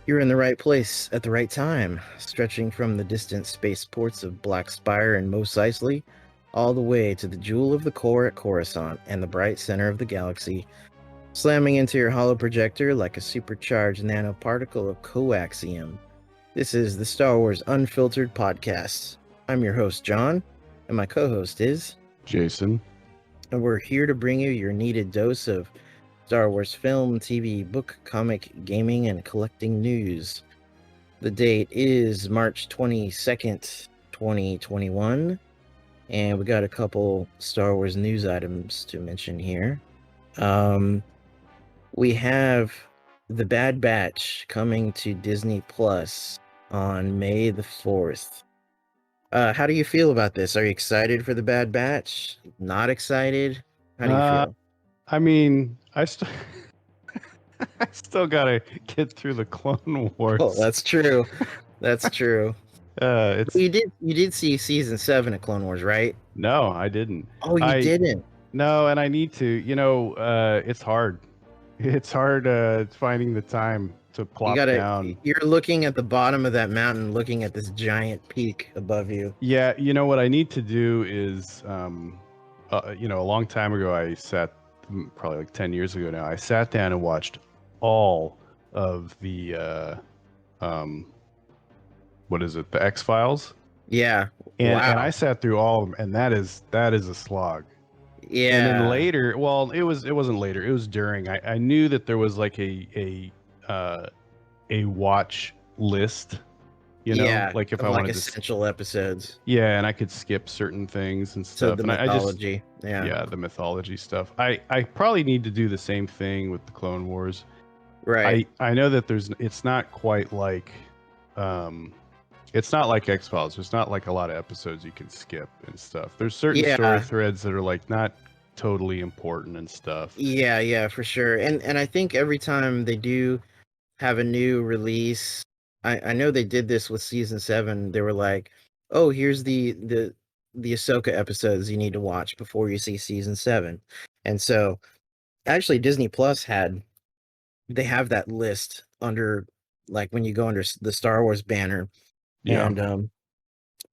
You're in the right place at the right time, stretching from the distant spaceports of Black Spire and Mos Eisley, all the way to the jewel of the core at Coruscant and the bright center of the galaxy, slamming into your hollow projector like a supercharged nanoparticle of coaxium. This is the Star Wars Unfiltered podcast. I'm your host, John, and my co-host is Jason. And we're here to bring you your needed dose of Star Wars film, TV, book, comic, gaming, and collecting news. The date is March 22nd, 2021, and we got a couple Star Wars news items to mention here. We have The Bad Batch coming to Disney Plus on May the 4th. How do you feel about this? Are you excited for The Bad Batch? Not excited? How do you feel? I mean, I still gotta get through the Clone Wars. Oh, that's true. That's true. It's You did see season 7 of Clone Wars, right? no, I didn't. Oh, you didn't? No, and I need to. It's hard. It's hard finding the time to plop down. You're looking at the bottom of that mountain, looking at this giant peak above you. Yeah, you know what I need to do is, a long time ago, I sat, probably like 10 years ago now, I sat down and watched all of the, what is it, the X-Files? Yeah. And wow. I sat through all of them, and that is a slog. Yeah. And then later, well, it wasn't later, it was during. I knew that there was like a watch list, like if I wanted essential episodes. Yeah, and I could skip certain things and stuff. So the mythology. Yeah, the mythology stuff. I probably need to do the same thing with the Clone Wars. Right. I know that it's not quite like it's not like X-Files. There's not like a lot of episodes you can skip and stuff. There's certain story threads that are like not totally important and stuff. Yeah, for sure. And I think every time they do have a new release, I know they did this with season 7. They were like, oh, here's the Ahsoka episodes you need to watch before you see season 7. And so actually Disney Plus they have that list under, like, when you go under the Star Wars banner. Yeah. And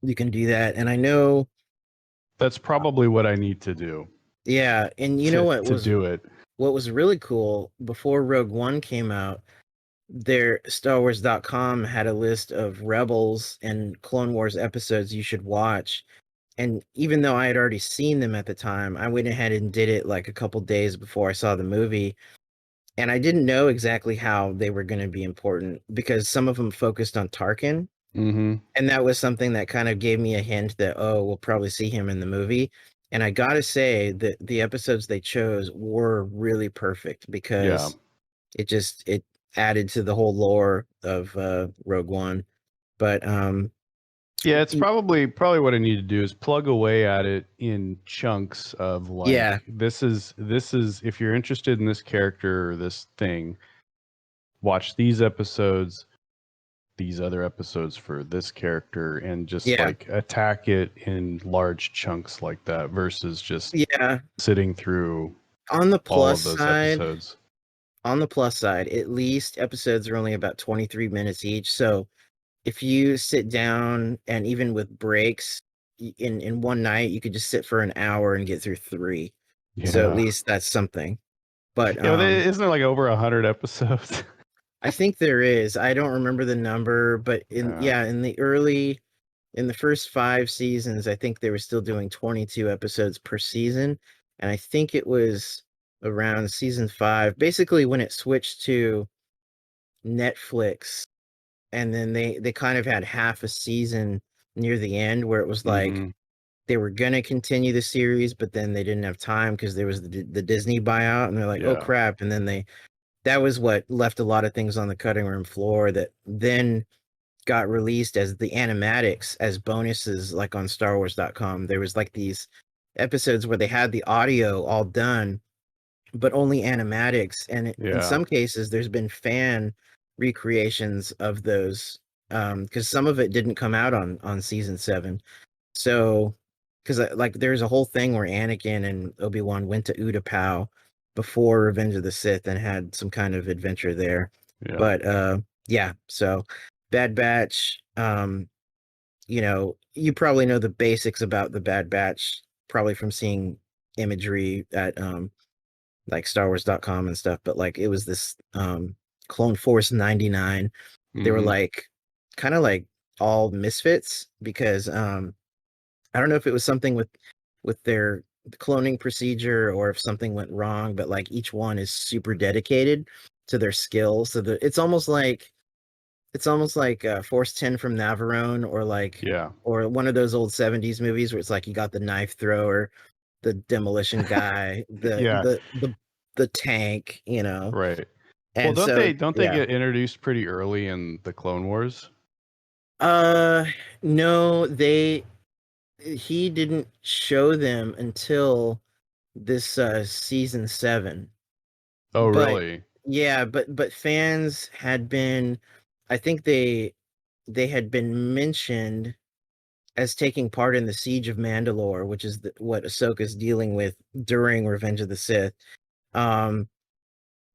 you can do that. And I know that's probably what I need to do. Yeah. And you know what to do it. What was really cool, before Rogue One came out, their StarWars.com had a list of Rebels and Clone Wars episodes you should watch. And even though I had already seen them at the time, I went ahead and did it like a couple days before I saw the movie. And I didn't know exactly how they were going to be important, because some of them focused on Tarkin. Mm-hmm. And that was something that kind of gave me a hint that, oh, we'll probably see him in the movie. And I got to say that the episodes they chose were really perfect, because it added to the whole lore of Rogue One. But yeah, it's probably what I need to do is plug away at it in chunks of like, this is if you're interested in this character or this thing, watch these episodes, these other episodes for this character, and just like attack it in large chunks like that versus just sitting through on the plus all of those side. Episodes. On the plus side, at least episodes are only about 23 minutes each. So if you sit down, and even with breaks in one night, you could just sit for an hour and get through 3. Yeah. So at least that's something. But isn't there like over 100 episodes? I think there is. I don't remember the number, but in the first 5 seasons, I think they were still doing 22 episodes per season. And I think it was around season 5, basically when it switched to Netflix, and then they kind of had half a season near the end where it was like they were gonna continue the series, but then they didn't have time because there was the Disney buyout, and they're like, oh crap. And then that was what left a lot of things on the cutting room floor that then got released as the animatics, as bonuses, like on StarWars.com. There was like these episodes where they had the audio all done, but only animatics. And in some cases, there's been fan recreations of those, because some of it didn't come out on season 7. So, because like there's a whole thing where Anakin and Obi-Wan went to Utapau before Revenge of the Sith and had some kind of adventure there. But yeah, so Bad Batch, you know, you probably know the basics about the Bad Batch, probably from seeing imagery at like StarWars.com and stuff, but like it was this Clone Force 99. They were like kind of like all misfits because I don't know if it was something with their cloning procedure or if something went wrong, but like each one is super dedicated to their skills. So it's almost like Force 10 from Navarone, or like or one of those old 70s movies where it's like you got the knife thrower, the demolition guy, the tank, you know. Right. Well, And so don't they get introduced pretty early in the Clone Wars? No, he didn't show them until this season 7. Oh, But really? yeah, but fans had been, I think they had been mentioned as taking part in the Siege of Mandalore, which is what Ahsoka's dealing with during Revenge of the Sith. Um,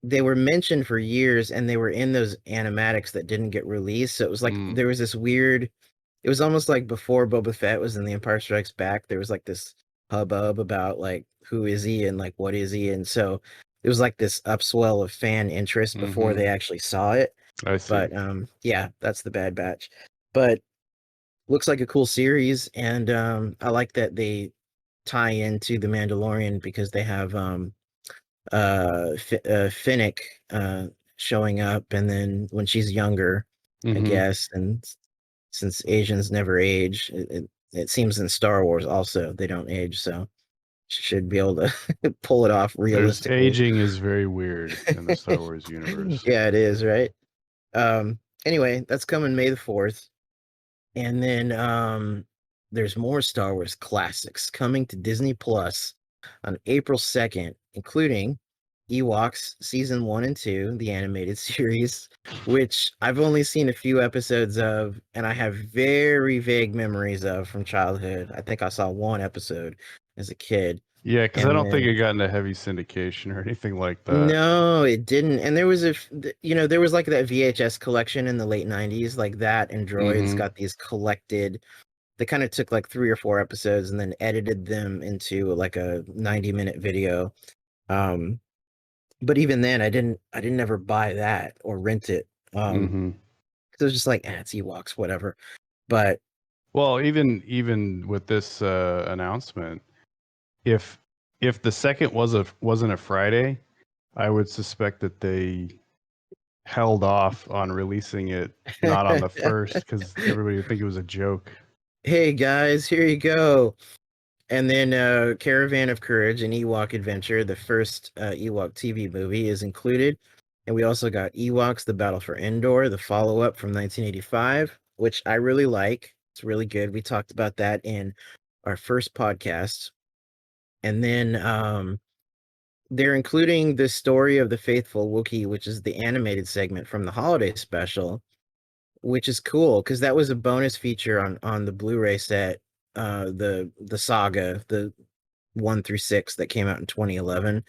they were mentioned for years, and they were in those animatics that didn't get released. So it was like there was this weird. It was almost like before Boba Fett was in The Empire Strikes Back. There was like this hubbub about like who is he and like what is he, and so it was like this upswell of fan interest before they actually saw it. I see. But yeah, that's the Bad Batch. But looks like a cool series, and I like that they tie into the Mandalorian because they have Finnick showing up, and then when she's younger, I guess, and since Asians never age, it seems in Star Wars also they don't age, so she should be able to pull it off realistically. Aging is very weird in the Star Wars universe. Yeah, it is, right? Anyway, that's coming May the 4th. And then there's more Star Wars classics coming to Disney Plus on April 2nd, including Ewoks season 1 and 2, the animated series, which I've only seen a few episodes of, and I have very vague memories of from childhood. I think I saw one episode as a kid. Yeah, because I don't think it got into heavy syndication or anything like that. No, it didn't. And there was there was like that VHS collection in the late 90s, like that and Droids got these collected. They kind of took like 3 or 4 episodes and then edited them into like a 90-minute video. But even then I didn't ever buy that or rent it. Because it was just like, it's Ewoks, whatever. But well, even with this announcement, if the second wasn't a Friday, I would suspect that they held off on releasing it not on the first because everybody would think it was a joke. Hey guys, here you go. And then Caravan of Courage, an Ewok adventure, the first Ewok TV movie, is included. And we also got Ewoks, The Battle for Endor, the follow-up from 1985, which I really like. It's really good. We talked about that in our first podcast. And then they're including the story of the Faithful Wookiee, which is the animated segment from the holiday special, which is cool because that was a bonus feature on the Blu-ray set, the saga, the 1 through 6 that came out in 2011,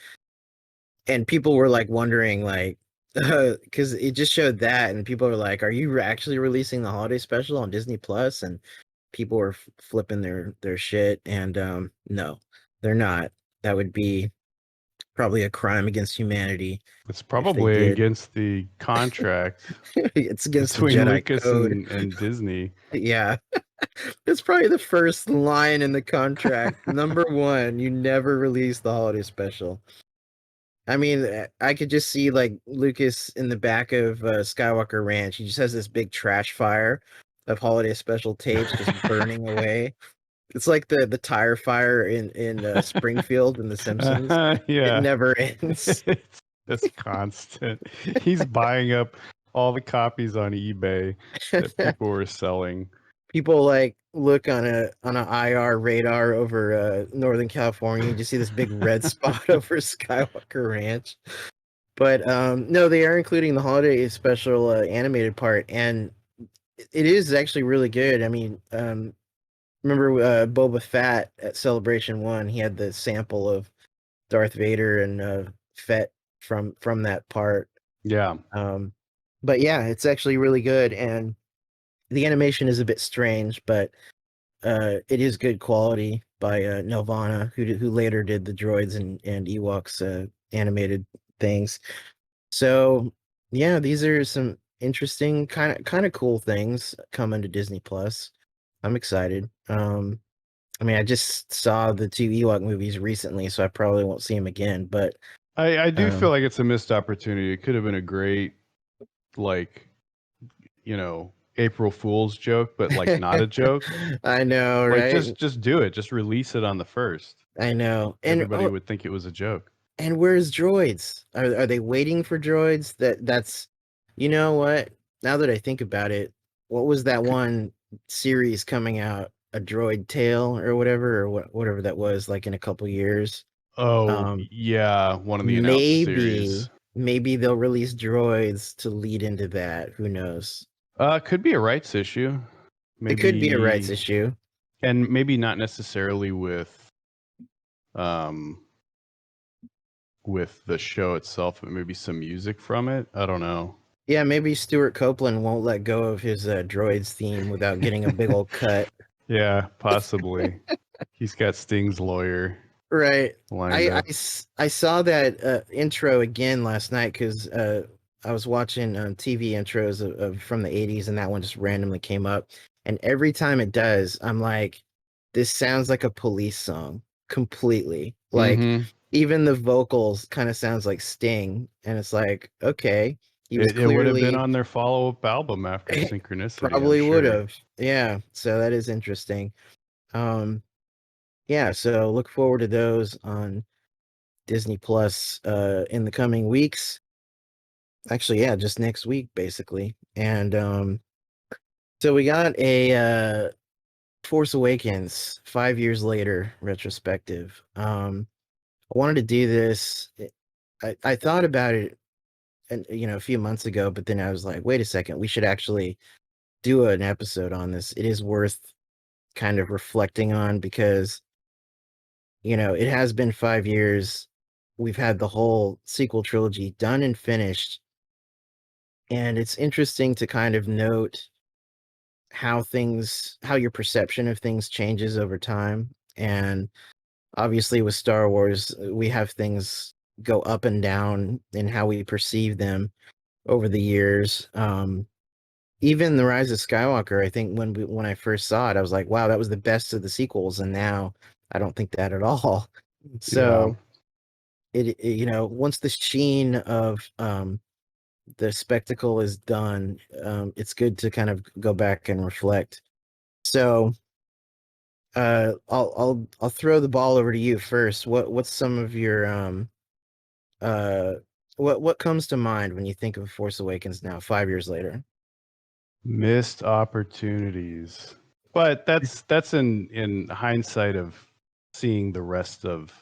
and people were like wondering like because it just showed that, and people were like, "Are you actually releasing the holiday special on Disney Plus?" And people were flipping their shit, and no, they're not. That would be probably a crime against humanity. It's If they probably did. against the contract It's against the between Jedi Lucas Code. and Disney. Yeah. It's probably the first line in the contract. Number 1, you never release the holiday special. I mean, I could just see like Lucas in the back of Skywalker Ranch. He just has this big trash fire of holiday special tapes just burning away. It's like the tire fire in Springfield in The Simpsons. It Yeah. never ends. It's constant. He's buying up all the copies on eBay that people were selling. People like look on a IR radar over Northern California. You just see this big red spot over Skywalker Ranch. But no, they are including the holiday special animated part, and it is actually really good. I mean, remember Boba Fett at Celebration 1? He had the sample of Darth Vader and Fett from that part. Yeah. But yeah, it's actually really good, and the animation is a bit strange, but it is good quality by Nelvana, who later did the droids and Ewoks animated things. So yeah, these are some interesting kind of cool things coming to Disney Plus. I'm excited. I mean, I just saw the two Ewok movies recently, so I probably won't see them again. But I do feel like it's a missed opportunity. It could have been a great, like, April Fool's joke, but like not a joke. I know, Like right? just do it. Just release it on the first. I know. And Everybody would think it was a joke. and where's droids? Are they waiting for droids? That's you know what? Now that I think about it, what was that one series coming out? A Droid Tale or whatever, or whatever that was, like in a couple years. Oh, Um, yeah, one of the announced maybe series. maybe they'll release droids to lead into that. Who knows? Could be a rights issue. It could be a rights Maybe, issue. and maybe not necessarily um with the show itself, but maybe some music from it. I don't know. Yeah, maybe Stuart Copeland won't let go of his droids theme without getting a big old cut. Yeah, possibly. He's got Sting's lawyer Right. lined up. I saw that intro again last night because I was watching TV intros of from the 80s, and that one just randomly came up. And every time it does, I'm like, this sounds like a Police song completely. Like Mm-hmm. even the vocals kind of sounds like Sting, and it's like, okay, he was It would have been clearly on their follow-up album after Synchronicity, I'm probably would sure. have. Yeah, so that is interesting. Um, yeah, so look forward to those on Disney Plus in the coming weeks. Actually, yeah, just next week basically. And so we got a Force Awakens 5 years later retrospective. I wanted to do this. I thought about it and a few months ago, but then I was like, wait a second, we should actually do an episode on this. It is worth kind of reflecting on because it has been 5 years. We've had the whole sequel trilogy done and finished. And it's interesting to kind of note how your perception of things changes over time. And obviously, with Star Wars, we have things go up and down in how we perceive them over the years. Even The Rise of Skywalker, I think when I first saw it, I was like, wow, that was the best of the sequels. And now I don't think that at all. Yeah. So once the sheen of the spectacle is done, it's good to kind of go back and reflect. So I'll throw the ball over to you first. What's some of your uh what comes to mind when you think of Force Awakens now, 5 years later? Missed opportunities. But that's in hindsight of seeing the rest of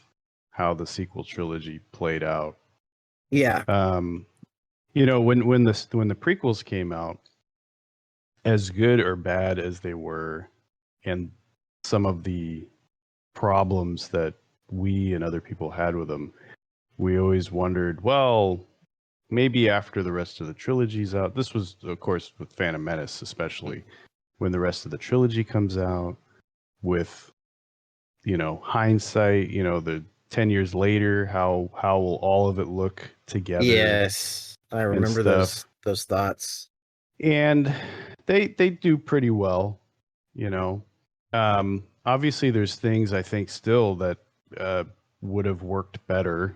how the sequel trilogy played out. Yeah. When the prequels came out, as good or bad as they were, and some of the problems that we and other people had with them, we always wondered, well, maybe after the rest of the trilogy's out. This was, of course, with Phantom Menace, especially when the rest of the trilogy comes out, with hindsight, the 10 years later, how will all of it look together Yes. I and remember stuff. those thoughts. And they do pretty well, obviously there's things I think still that uh, would have worked better,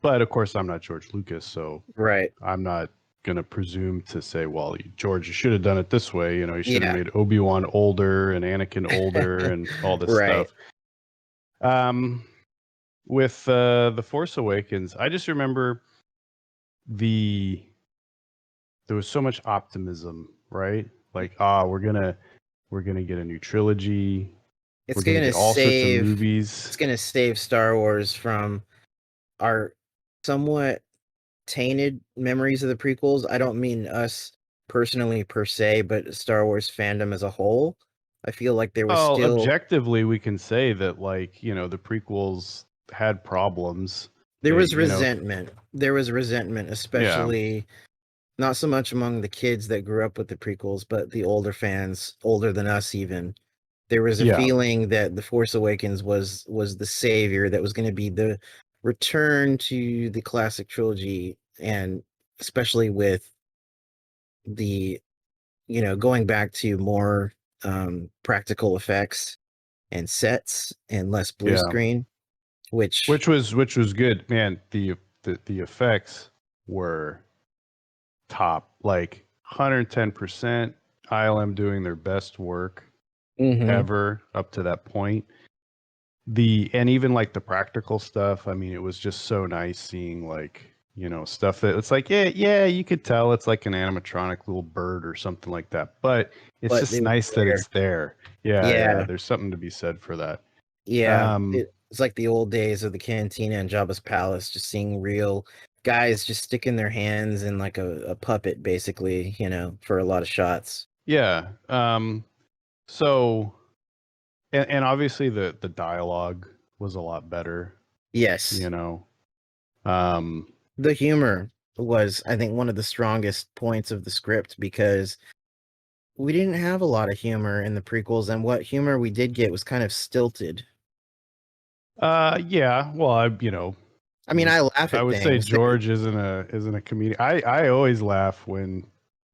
but of course I'm not George Lucas, so Right. I'm not gonna presume to say, well, George, you should have done it this way. You should have Yeah. made Obi-Wan older and Anakin older and all this Right. stuff. Um, with the Force Awakens, I just remember the there was so much optimism, right? Like, we're gonna get a new trilogy. It's We're gonna gonna get all sorts of save movies. it's gonna save Star Wars from our somewhat tainted memories of the prequels. I don't mean us personally per se, but Star Wars fandom as a whole. I feel like there was Well, still objectively, we can say that, like, the prequels had problems. there They, was resentment. There was resentment, yeah, especially not so much among the kids that grew up with the prequels, but the older fans, older than us even. There was a feeling that The Force Awakens was the savior, that was going to be the return to the classic trilogy, and especially with the, going back to more practical effects and sets and less blue screen, which was good, man. The effects were top, like 110%. ILM doing their best work ever up to that point. And even like the practical stuff, I mean, it was just so nice seeing, like, stuff that it's like, yeah, you could tell it's like an animatronic little bird or something like that, but it's just nice that it's there. Yeah, there's something to be said for that. It's like the old days of the cantina and Jabba's palace, just seeing real guys just sticking their hands in like a puppet, basically, for a lot of shots. So and obviously the dialogue was a lot better. Yes. The humor was, I think, one of the strongest points of the script, because we didn't have a lot of humor in the prequels, and what humor we did get was kind of stilted. Yeah, well, I mean, I laugh at I would things. say George isn't a comedian. I always laugh when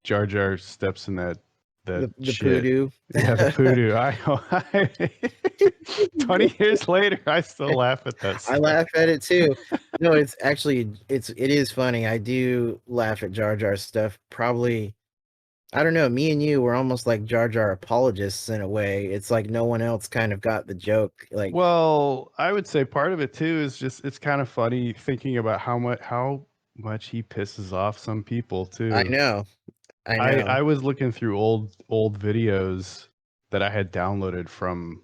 Jar Jar steps in that the shit. poodoo. Yeah, the poodoo. 20 years later, I still laugh at that stuff. I laugh at it too. No, it is funny. I do laugh at Jar Jar stuff. Probably, I don't know, me and you were almost like Jar Jar apologists in a way. It's like no one else kind of got the joke. Like, well, I would say part of it too is just, it's kind of funny thinking about how much he pisses off some people too. I know. I was looking through old videos that I had downloaded from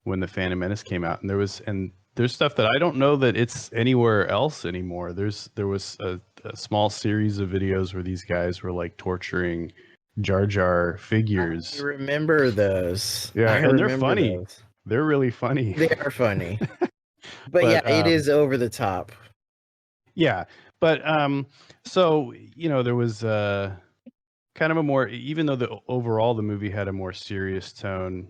when the Phantom Menace came out, and there's stuff that I don't know that it's anywhere else anymore. There was a small series of videos where these guys were like torturing Jar Jar figures. I remember those. Yeah, and they're funny. Those. They're really funny. They are funny. but yeah, it is over the top. Yeah, but so there was kind of a more, even though overall the movie had a more serious tone,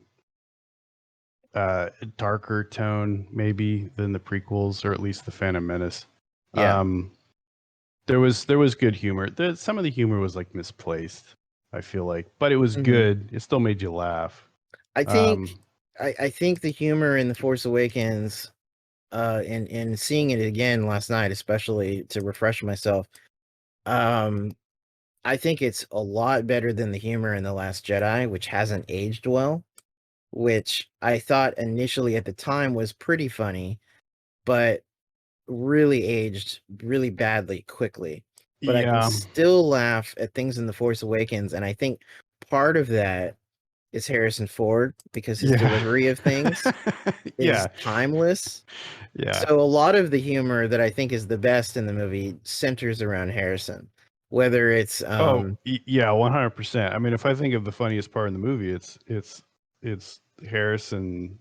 darker tone maybe than the prequels, or at least the Phantom Menace. Yeah. There was good humor. Some of the humor was like misplaced, I feel like, but it was good. It still made you laugh. I think I think the humor in The Force Awakens, and seeing it again last night, especially to refresh myself, I think it's a lot better than the humor in The Last Jedi, which hasn't aged well, which I thought initially at the time was pretty funny, but really aged really badly quickly. But I can still laugh at things in The Force Awakens, and I think part of that is Harrison Ford, because his delivery of things is timeless. Yeah. So a lot of the humor that I think is the best in the movie centers around Harrison. Whether it's 100%. I mean, if I think of the funniest part in the movie, it's Harrison,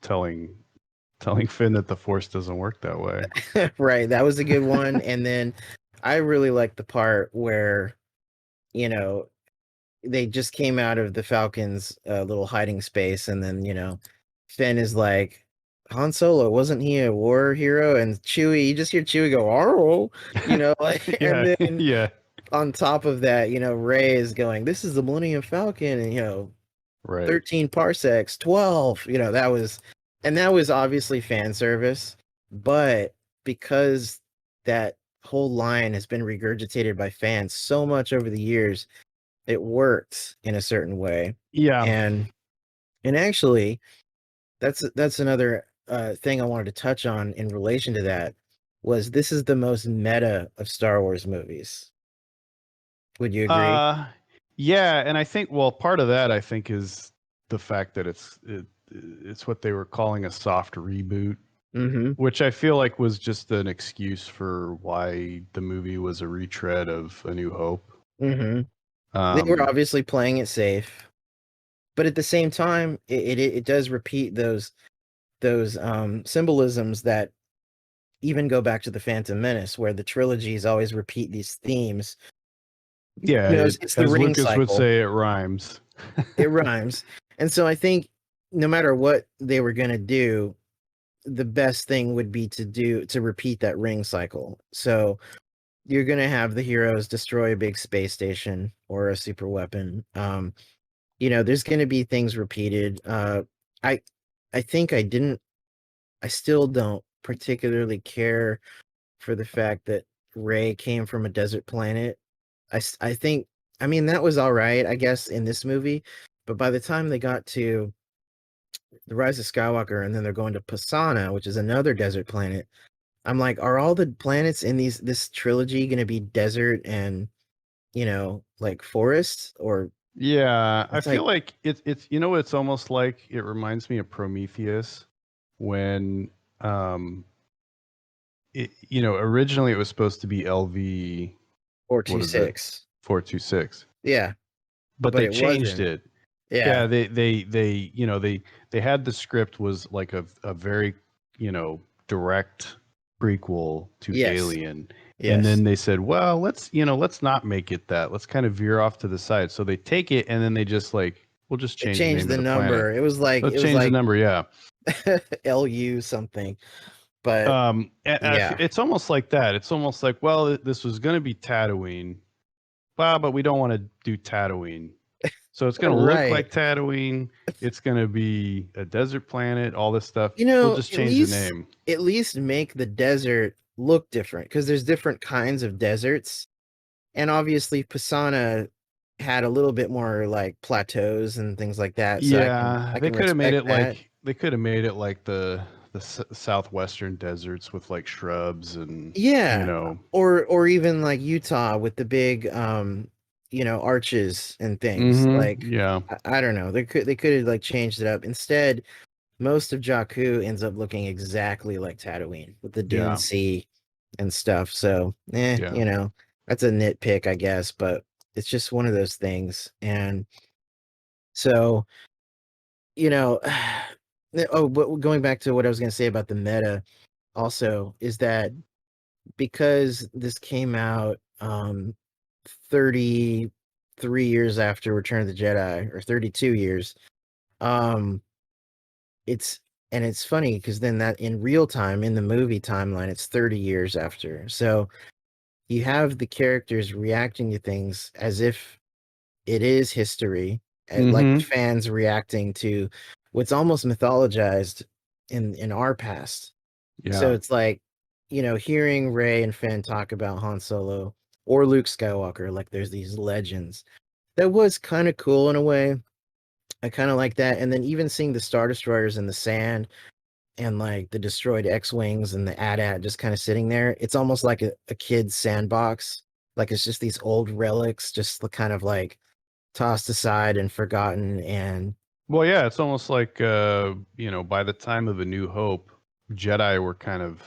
telling Finn that the Force doesn't work that way. Right, that was a good one. And then I really like the part where, they just came out of the Falcon's little hiding space, and then Finn is like, Han Solo, wasn't he a war hero? And Chewie, you just hear Chewie go, "Oh," and then on top of that, Rey is going, "This is the Millennium Falcon," and 13 parsecs, 12. That was obviously fan service, but because that whole line has been regurgitated by fans so much over the years, it works in a certain way. Yeah. And actually, that's another thing I wanted to touch on in relation to that, was this is the most meta of Star Wars movies. Would you agree? Yeah, and I think, well, part of that I think is the fact that it's what they were calling a soft reboot, which I feel like was just an excuse for why the movie was a retread of A New Hope. They were obviously playing it safe, but at the same time, it does repeat those symbolisms that even go back to the Phantom Menace, where the trilogies always repeat these themes Yeah, It's the as ring Lucas would cycle. say, it rhymes. It rhymes. And so I think no matter what they were going to do, the best thing would be to repeat that ring cycle. So you're going to have the heroes destroy a big space station or a super weapon. There's going to be things repeated. I I think I still don't particularly care for the fact that Rey came from a desert planet. I think, I mean, that was all right, I guess, in this movie, but by the time they got to The Rise of Skywalker and then they're going to Pasana, which is another desert planet, I'm like, are all the planets in this trilogy going to be desert and, like forests? Or Yeah, I it's feel like, like it's it's almost like it reminds me of Prometheus when originally it was supposed to be LV, what is it? 426. 426. Yeah, But but they it changed wasn't. it. Yeah. Yeah, they had the script was like a very, direct prequel to Yes. Alien. And Yes. then they said, well, let's not make it that. Let's kind of veer off to the side. So they take it and then they just like, we'll just It change the changed name of the the planet. number. It was like Let's change the number, yeah. LU something. But yeah. It's almost like that. It's almost like, well, this was going to be Tatooine, but we don't want to do Tatooine. So it's going to look Right. like Tatooine. It's going to be a desert planet, all this stuff. We'll just At change the least name. make the desert look different because there's different kinds of deserts. And obviously Pisana had a little bit more like plateaus and things like that. So Yeah, I they can could have made respect it that. like the southwestern deserts with like shrubs and Yeah. Or even like Utah with the big arches and things. Like yeah, I don't know. They could have like changed it up. Instead, most of Jakku ends up looking exactly like Tatooine with the Dune yeah, Sea and stuff. So, yeah. that's a nitpick, I guess, but it's just one of those things. And so, you know, but going back to what I was going to say about the meta also is that because this came out 33 years after Return of the Jedi, or 32 years, um it's it's funny because then that in real time in the movie timeline it's 30 years after. So you have the characters reacting to things as if it is history, like the Mm-hmm. fans reacting to what's almost mythologized in our past. So Yeah. it's like, hearing Ray and Finn talk about Han Solo or Luke Skywalker, like there's these legends. That was kind of cool in a way. I kind of like that. And then even seeing the Star Destroyers in the sand and like the destroyed X-Wings and the AT-AT just kind of sitting there, it's almost like a kid's sandbox. Like it's just these old relics, just kind of like tossed aside and forgotten. And Well, yeah, it's almost like by the time of A New Hope, Jedi were kind of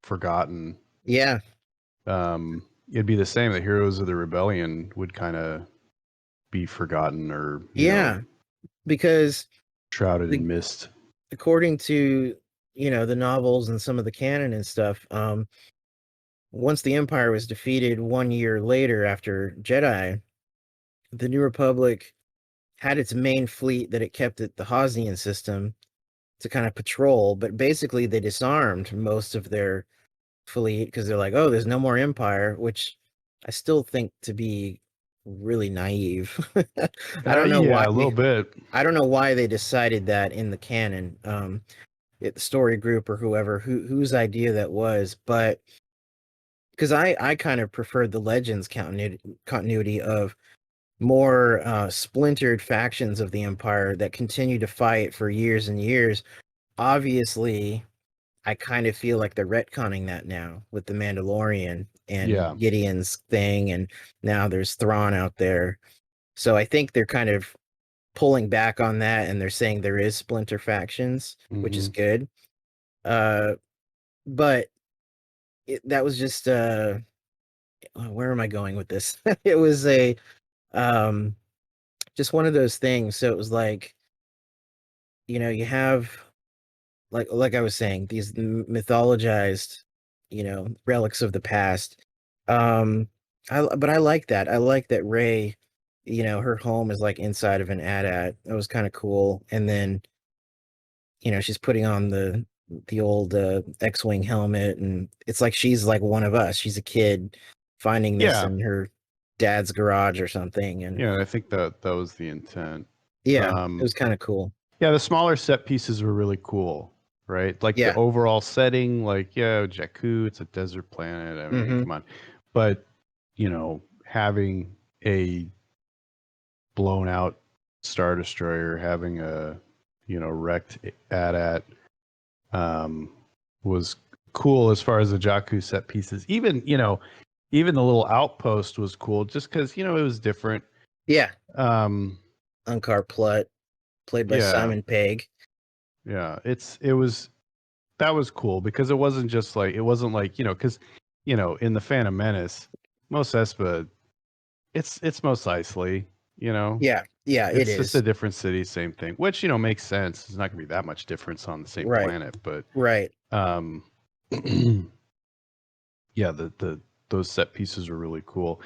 forgotten. yeah, It'd be the same. The heroes of the rebellion would kind of be forgotten or, yeah, because shrouded the, in mist. according to the novels and some of the canon and stuff, once the Empire was defeated 1 year later after Jedi, the New Republic had its main fleet that it kept at the Hosnian system to kind of patrol, but basically they disarmed most of their fleet because they're like, oh, there's no more Empire, which I still think to be really naive. I don't know why Yeah, a little bit. I don't know why they decided that in the canon, the story group or whoever whose idea that was, but because I kind of preferred the Legends continuity of more splintered factions of the Empire that continue to fight for years and years. Obviously, I kind of feel like they're retconning that now with the Mandalorian Yeah. and Gideon's thing, and now there's Thrawn out there. So I think they're kind of pulling back on that, and they're saying there is splinter factions, which is Mm-hmm. good. Uh, but that was just where am I going with this? It was a um just one of those things. So it was like, you have like I was saying, these mythologized, relics of the past. Um, But I like that. I like that Rey, her home is like inside of an AT-AT. That was kind of cool. And then, she's putting on the old X-wing helmet, and it's like she's like one of us. She's a kid finding this in her dad's garage or something. And yeah, I think that was the intent. Yeah, it was kind of cool. Yeah, the smaller set pieces were really cool, right? Like the overall setting, like Jakku, it's a desert planet. I mean, come on. But, having a blown out Star Destroyer, having a, wrecked AT-AT, was cool as far as the Jakku set pieces. Even the little outpost was cool just because, it was different. Yeah. Unkar Plutt, played by Simon Pegg. Yeah, that was cool because it wasn't like, because, in the Phantom Menace, Mos Espa, it's Mos Eisley, Yeah, it's just a different city, same thing, which, makes sense. There's not gonna be that much difference on the same planet, but yeah, those set pieces were really cool.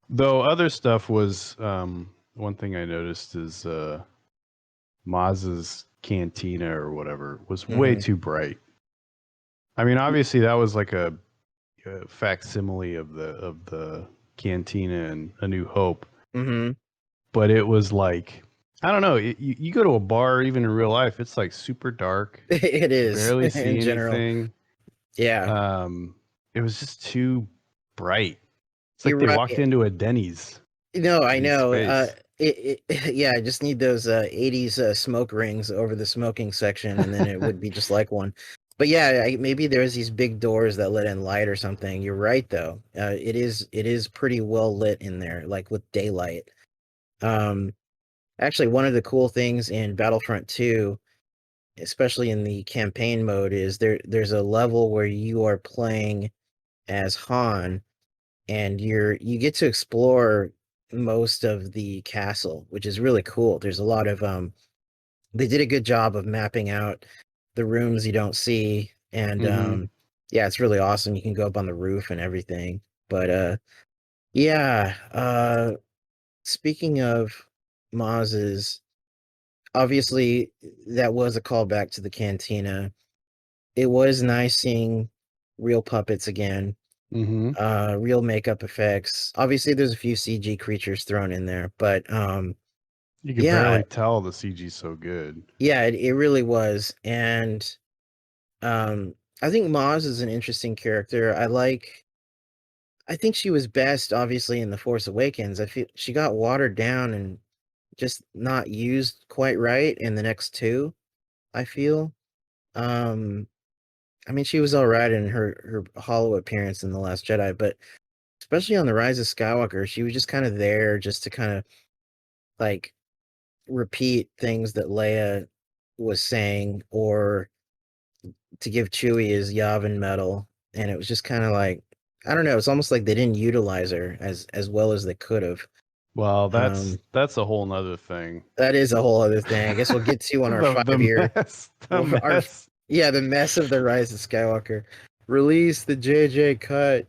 Though other stuff was, one thing I noticed is Maz's cantina or whatever was way too bright. I mean, obviously that was like a facsimile of the cantina in A New Hope. But it was like, I don't know. You go to a bar, even in real life, it's like super dark. It is. Barely see in anything. Yeah. It was just too bright. It's like they walked into a Denny's. No, I know. Yeah, I just need those 80s smoke rings over the smoking section, and then it would be just like one. But yeah, maybe there's these big doors that let in light or something. You're right, though. It is pretty well lit in there, like with daylight. Actually, one of the cool things in Battlefront 2, especially in the campaign mode, is there's a level where you are playing as Han, and you get to explore most of the castle, which is really cool. There's a lot of they did a good job of mapping out the rooms you don't see, and yeah, it's really awesome. You can go up on the roof and everything. But yeah, speaking of Maz's, obviously that was a callback to the cantina. It was nice seeing real puppets again. Real makeup effects. Obviously there's a few CG creatures thrown in there, but you can barely tell the CG's so good. Yeah, it really was. And I think Maz is an interesting character. I think she was best obviously in The Force Awakens. I feel she got watered down and just not used quite right in the next two, I feel. I mean, she was all right in her hollow appearance in The Last Jedi, but especially on The Rise of Skywalker, she was just kind of there just to kind of like repeat things that Leia was saying, or to give Chewie his Yavin medal, and it was just kind of like, I don't know, it's almost like they didn't utilize her as well as they could have. Well, that's a whole nother thing. That is a whole other thing. I guess we'll get to on our the 5-year. mess. Yeah, the mess of The Rise of Skywalker. Release the JJ cut.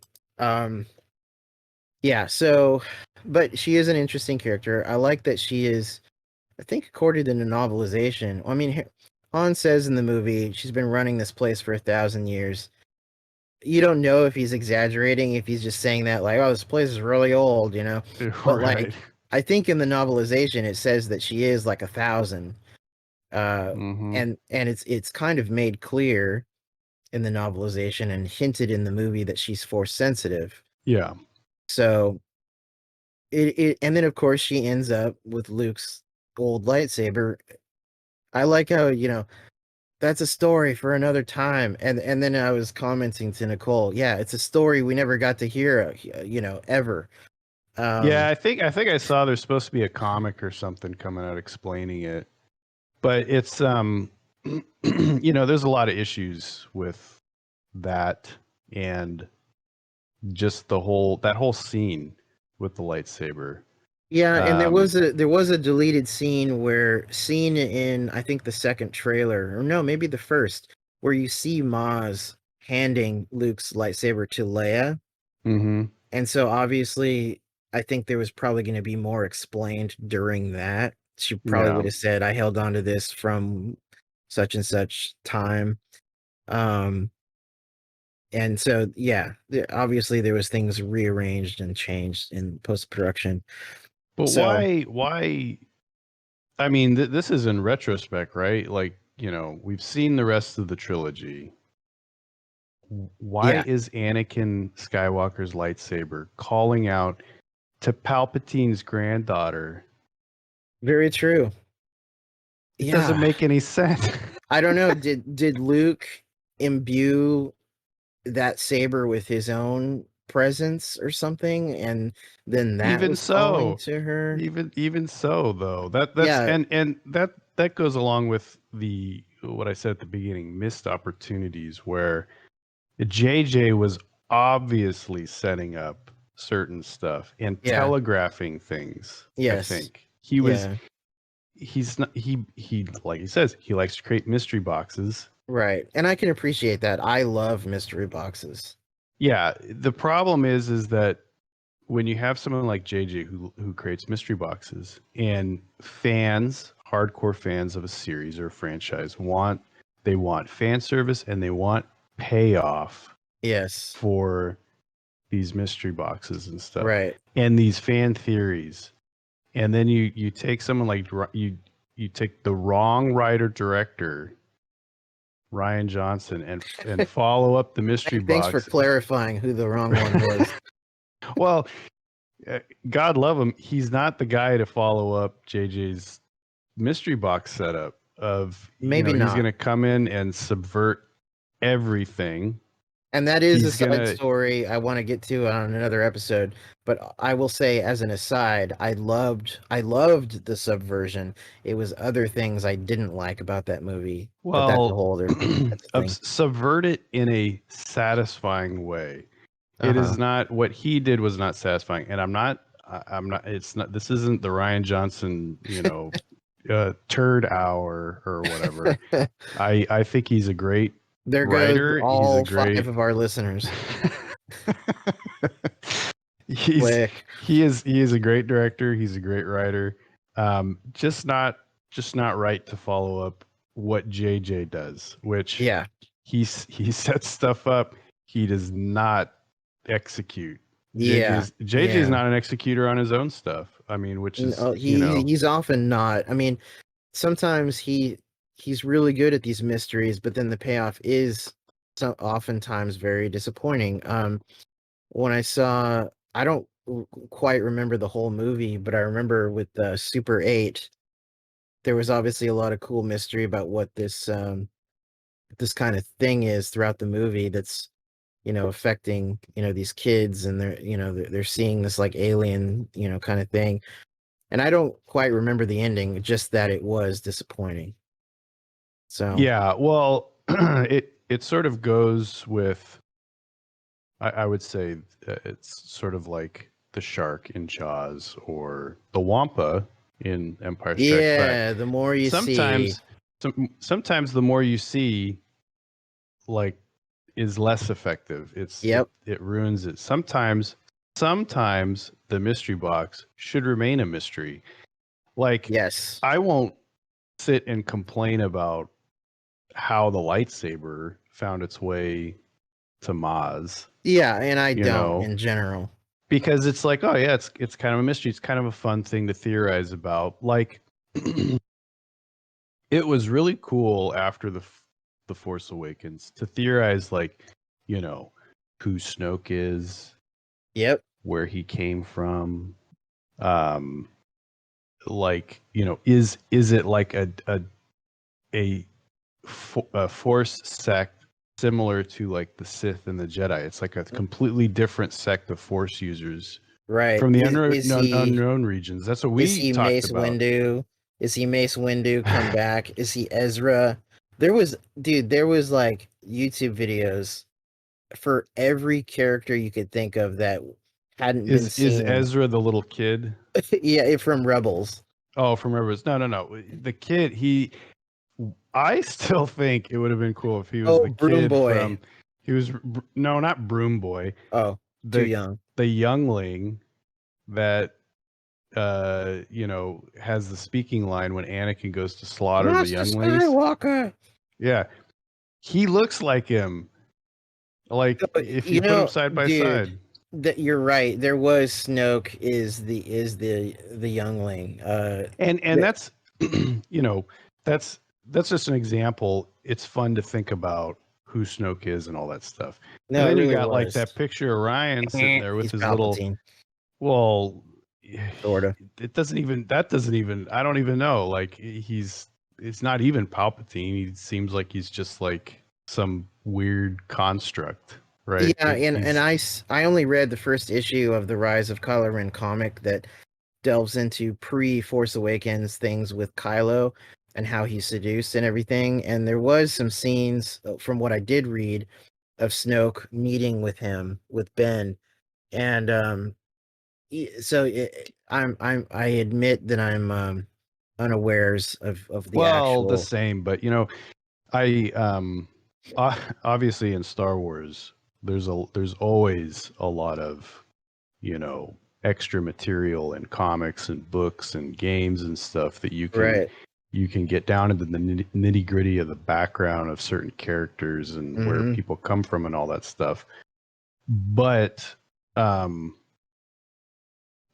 Yeah, so, but she is an interesting character. I like that she is, I think according to the novelization, I mean, Han says in the movie, she's been running this place for 1,000 years. You don't know if he's exaggerating, if he's just saying that like, oh, this place is really old, But like, I think in the novelization, it says that she is like 1,000. And it's kind of made clear in the novelization and hinted in the movie that she's force sensitive. Yeah. So and then of course she ends up with Luke's gold lightsaber. I like how, that's a story for another time. And then I was commenting to Nicole, yeah, it's a story we never got to hear, ever. Yeah, I think I saw there's supposed to be a comic or something coming out explaining it. But it's there's a lot of issues with that and just that whole scene with the lightsaber. Yeah, and there was a deleted scene seen in, I think, the second trailer, or no, maybe the first, where you see Maz handing Luke's lightsaber to Leia. And so obviously, I think there was probably going to be more explained during that. She probably would Yeah. have said, "I held on to this from such and such time." Um, and so, yeah, obviously there was things rearranged and changed in post production. But So, why? I mean, this is in retrospect, right? Like, we've seen the rest of the trilogy. Why yeah, is Anakin Skywalker's lightsaber calling out to Palpatine's granddaughter? very true. It doesn't Yeah, make any sense. I don't know. Did Luke imbue that saber with his own presence or something, and then that Even was calling so, to her? even so, though, that's Yeah, and that goes along with the what I said at the beginning, missed opportunities where JJ was obviously setting up certain stuff and yeah, telegraphing things. I yes, think yeah, he's not he like he says he likes to create mystery boxes. right. And I can appreciate that. I love mystery boxes. Yeah, the problem is that when you have someone like JJ who creates mystery boxes and fans, hardcore fans of a series or a franchise they want fan service and they want payoff Yes, for these mystery boxes and stuff right. and these fan theories. And then you take someone like you take the wrong writer director Ryan Johnson and follow up the mystery Thanks for box. clarifying who the wrong one was. Well, God love him. He's not the guy to follow up JJ's mystery box setup of, Maybe he's not. going to come in and subvert everything. And that is a He's going side to, story I want to get to on another episode. But I will say, as an aside, I loved the subversion. It was other things I didn't like about that movie, but that's a well, whole other that's a thing. subvert it in a satisfying way. Uh It huh. is not what he did was not satisfying. And I'm not, it's not, this isn't the Ryan Johnson, turd hour or whatever. I think he's a great There goes writer. He's a all great five of our listeners. he's Click. he is a great director. He's a great writer. Just not right to follow up what JJ does, which Yeah. he sets stuff up. He does not execute. Yeah. JJ's Yeah. not an executor on his own stuff. I mean, which is No, he's often not. I mean, sometimes he's really good at these mysteries, but then the payoff is oftentimes very disappointing. When I don't quite remember the whole movie, but I remember with Super 8, there was obviously a lot of cool mystery about what this kind of thing is throughout the movie that's affecting these kids, and they're seeing this like alien kind of thing. And I don't quite remember the ending, just that it was disappointing. So, yeah. Well, it sort of goes with I would say it's sort of like the shark in Jaws or the Wampa in Empire Strikes Back. yeah, the more you see. Sometimes, sometimes the more you see, like, is less effective. Yep. It ruins it. Sometimes the mystery box should remain a mystery. Like, Yes. I won't sit and complain about how the lightsaber found its way to Maz. Yeah, and I You don't know, in general. because it's like, oh yeah, it's kind of a mystery. It's kind of a fun thing to theorize about. Like, it was really cool after the Force Awakens to theorize, like, you know, who Snoke is, Yep. where he came from, um, like, is it like a Force sect similar to like the Sith and the Jedi? It's like a completely different sect of Force users Right. from the Is he unknown regions. That's what is we he talked Mace about. Windu? Is he Mace Windu come back? Is he Ezra? There was like YouTube videos for every character you could think of that hadn't been Is seen. Ezra the little kid? Yeah, from Rebels. Oh, from Rebels. No. The kid, I still think it would have been cool if he was Oh, the Broom kid Boy. from, no, not Broom Boy. Oh, too The young. the youngling that has the speaking line when Anakin goes to slaughter the younglings. Skywalker. Yeah, he looks like him. Like if you put them side by side. That you're right. There was Snoke is the youngling. And that's that's just an example. It's fun to think about who Snoke is and all that stuff. No, and then really you got was. like that picture of Ryan sitting there with his Palpatine. Well, sort of. It doesn't even. I don't even know. Like it's not even Palpatine. He seems like he's just like some weird construct, right? Yeah, and I only read the first issue of the Rise of Kylo Ren comic that delves into pre-Force Awakens things with Kylo and how he's seduced and everything. And there was some scenes from what I did read of Snoke meeting with him with Ben, and so I admit that I'm unawares of the actual. The same, but I obviously in Star Wars there's always a lot of extra material and comics and books and games and stuff that you can get down into the nitty gritty of the background of certain characters and where people come from and all that stuff. But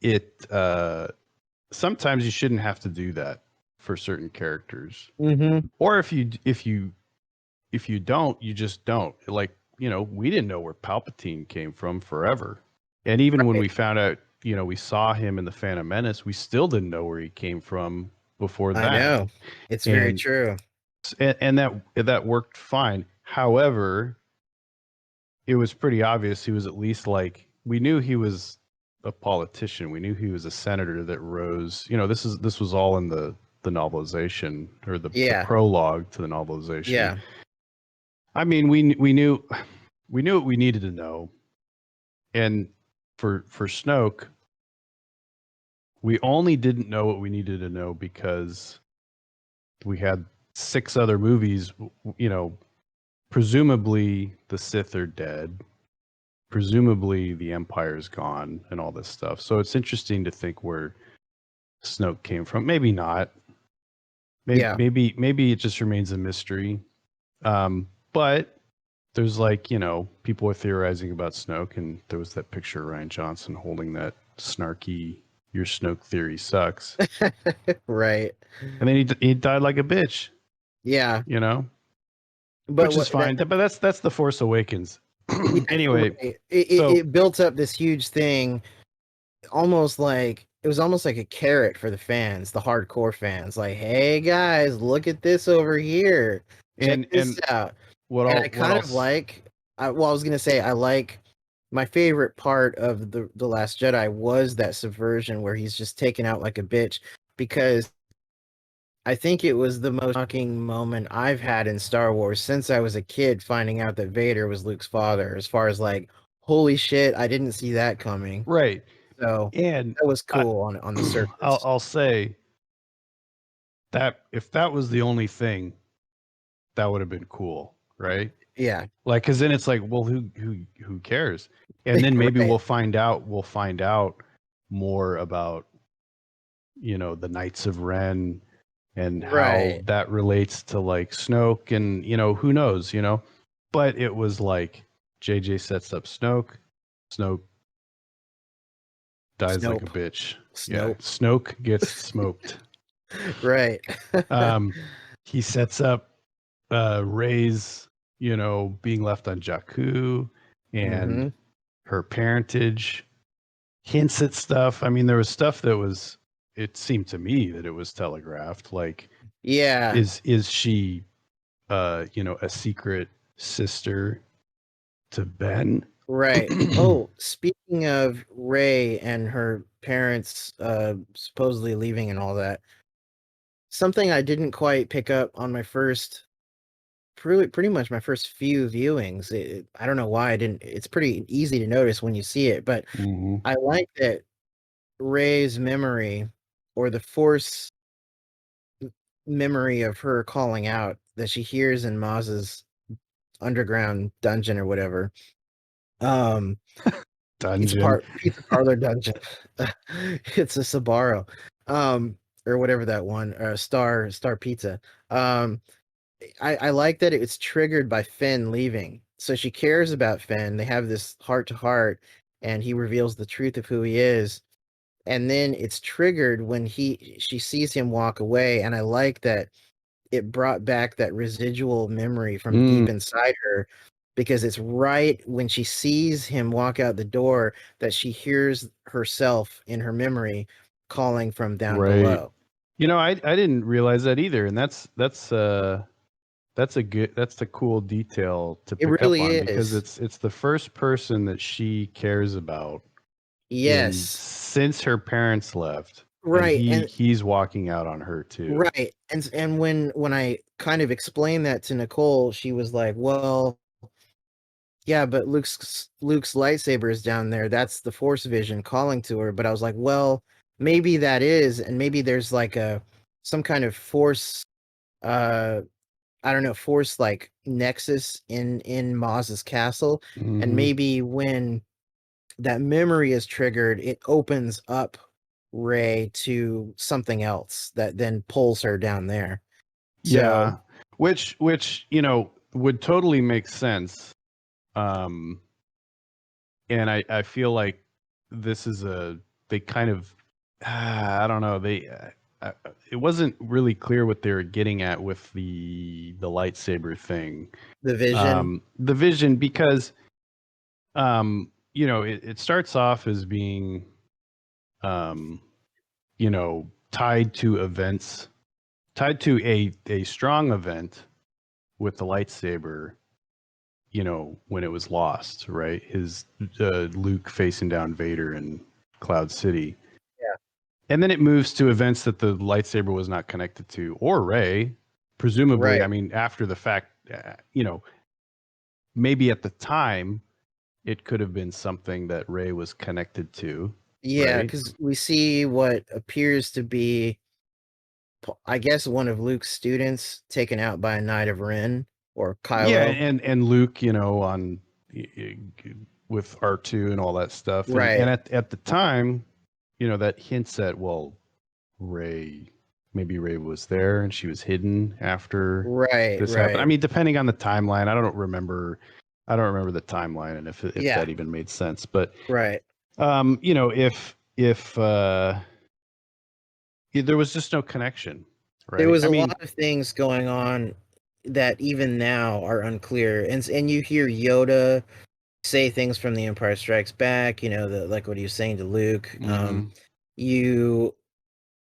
it sometimes you shouldn't have to do that for certain characters. Or if you don't, you just don't. Like, we didn't know where Palpatine came from forever. And even when we found out, we saw him in the Phantom Menace, we still didn't know where he came from before that. I know. It's very true. And that worked fine. However, it was pretty obvious he was at least like, we knew he was a politician. We knew he was a senator that rose. This was all in the novelization or the prologue to the novelization. Yeah. I mean, we knew what we needed to know. And for Snoke, we only didn't know what we needed to know because we had 6 other movies. Presumably the Sith are dead. Presumably the Empire's gone and all this stuff. So it's interesting to think where Snoke came from. Maybe not. Maybe it just remains a mystery. But there's people are theorizing about Snoke, and there was that picture of Ryan Johnson holding that snarky "Your Snoke theory sucks." Right. And then he died like a bitch. Yeah. Which is fine. But that's the Force Awakens. Anyway, it built up this huge thing, it was almost like a carrot for the fans, the hardcore fans. Like, hey guys, look at this over here. Check this out. I was gonna say, I like, my favorite part of the Last Jedi was that subversion where he's just taken out like a bitch, because I think it was the most shocking moment I've had in Star Wars since I was a kid, finding out that Vader was Luke's father. As far as like, holy shit, I didn't see that coming. Right. So and that was cool on the surface. I'll say that if that was the only thing, that would have been cool, right? Yeah. Like, because then it's like, well, who cares? And then maybe we'll find out more about the Knights of Ren and how that relates to like Snoke, and who knows, but it was like JJ sets up Snoke dies like a bitch. Yeah, Snoke gets smoked. Right. He sets up Rey's being left on Jakku and her parentage, hints at stuff. I mean, there was stuff that was, it seemed to me that it was telegraphed. Like, is she, a secret sister to Ben? Right. Oh, speaking of Rey and her parents supposedly leaving and all that, something I didn't quite pick up on my first, pretty much my first few viewings. I don't know why I didn't. It's pretty easy to notice when you see it, but I like that Rey's memory, or the Force memory of her calling out that she hears in Maz's underground dungeon or whatever. dungeon. Pizza parlor dungeon. It's a Sabaro, or whatever that one, Star Pizza. I like that it's triggered by Finn leaving. So she cares about Finn. They have this heart to heart, and he reveals the truth of who he is. And then it's triggered when she sees him walk away. And I like that it brought back that residual memory from deep inside her, because it's right when she sees him walk out the door that she hears herself in her memory calling from down Right. below. I didn't realize that either, and that's a cool detail to It pick up really on, because is. it's the first person that she cares about in Yes. since her parents left, and Right. And he's walking out on her too. right. And when I kind of explained that to Nicole, she was like, "Well, yeah, but Luke's lightsaber is down there. That's the Force vision calling to her." But I was like, "Well, maybe that is, and maybe there's like some kind of Force, uh I don't know, Force like nexus in Maz's castle, and Mm-hmm. maybe when that memory is triggered, it opens up Rey to something else that then pulls her down there." So Yeah, which would totally make sense. Um, and I feel like this is they kind of I don't know, it wasn't really clear what they were getting at with the lightsaber thing, the vision, the vision, because it starts off as being um tied to events, tied to a strong event with the lightsaber, when it was lost, right? His Luke facing down Vader in Cloud City. yeah, And then it moves to events that the lightsaber was not connected to, or Rey, presumably. I right. mean, after the fact, maybe at the time it could have been something that Rey was connected to, Yeah, right? because we see what appears to be, I guess, one of Luke's students taken out by a Knight of Ren or Yeah, Kylo. and Luke, on with R2 and all that stuff, and Right, at the time, that hints at, well, maybe Ray was there and she was hidden after right, this happened. I right. mean, depending on the timeline, I don't remember the timeline and if Yeah, that even made sense. But right. if there was just no connection, There right? was I a mean, lot of things going on that even now are unclear, and you hear Yoda say things from The Empire Strikes Back. Like what he was saying to Luke. mhm. You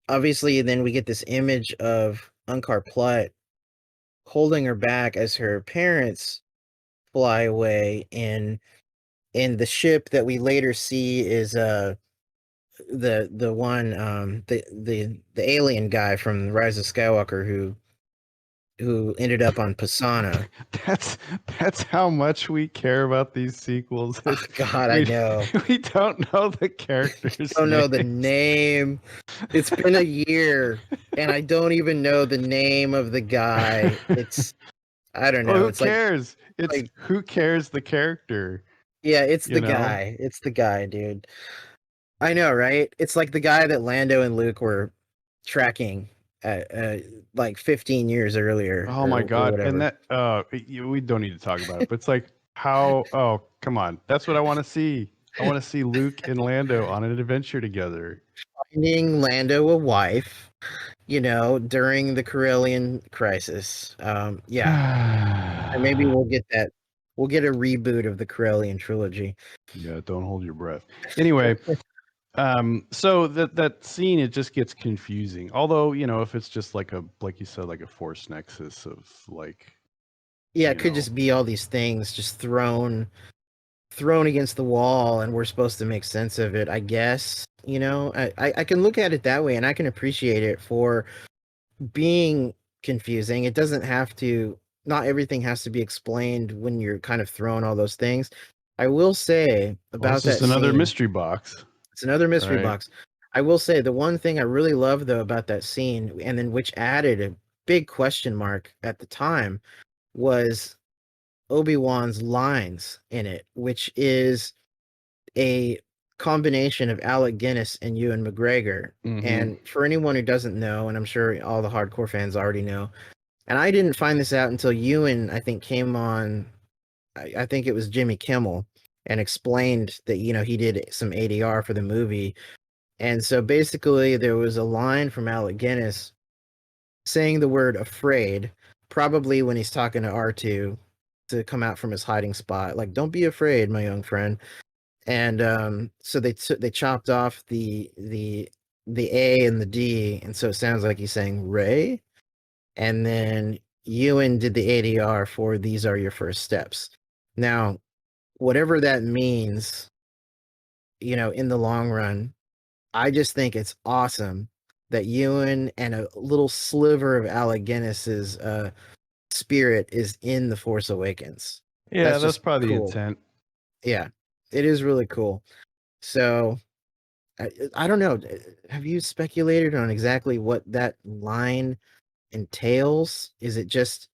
obviously then we get this image of Unkar Plutt holding her back as her parents fly away, and the ship that we later see is the one the alien guy from Rise of Skywalker who ended up on Pisana. That's that's how much we care about these sequels. Oh Is God, I we know. we don't know the characters' Don't know the names. name. It's been a year, and I don't even know the name of the guy. I don't Well, know. who It's like cares? It's like who cares the character, yeah, it's you the know? guy. It's the guy, dude. I know, right? It's like the guy that Lando and Luke were tracking like 15 years earlier Oh my or god. And whatever. that we don't need to talk about it, but it's like, how, oh, come on. That's what I want to see. I want to see Luke and Lando on an adventure together. Finding Lando a wife, during the Corellian crisis. Yeah, and maybe Yeah, we'll get that. We'll get a reboot of the Corellian trilogy. don't hold your breath. Anyway, so that scene, it just gets confusing. Although, if it's just like you said, like a force nexus of like, Yeah, it you could know, just be all these things just thrown against the wall, and we're supposed to make sense of it, I guess. I can look at it that way, and I can appreciate it for being confusing. It doesn't have to, not everything has to be explained when you're kind of throwing all those things. I will say well, about this is that another scene, mystery box, it's another mystery right? box. I will say the one thing I really love though about that scene, and then which added a big question mark at the time, was Obi-Wan's lines in it, which is a combination of Alec Guinness and Ewan McGregor. Mm-hmm. And for anyone who doesn't know, and I'm sure all the hardcore fans already know, and I didn't find this out until Ewan, I think, came on, I think it was Jimmy Kimmel, and explained that, he did some ADR for the movie. And so basically there was a line from Alec Guinness saying the word afraid, probably when he's talking to R2 to come out from his hiding spot, like, don't be afraid, my young friend. And so they chopped off the A and the D, and so it sounds like he's saying Ray. And then Ewan did the ADR for These Are Your First Steps. Now, whatever that means, in the long run, I just think it's awesome that Ewan and a little sliver of Alec Guinness's spirit is in The Force Awakens. Yeah, that's just probably cool. the intent. Yeah, it is really cool. So I don't know. Have you speculated on exactly what that line entails? Is it just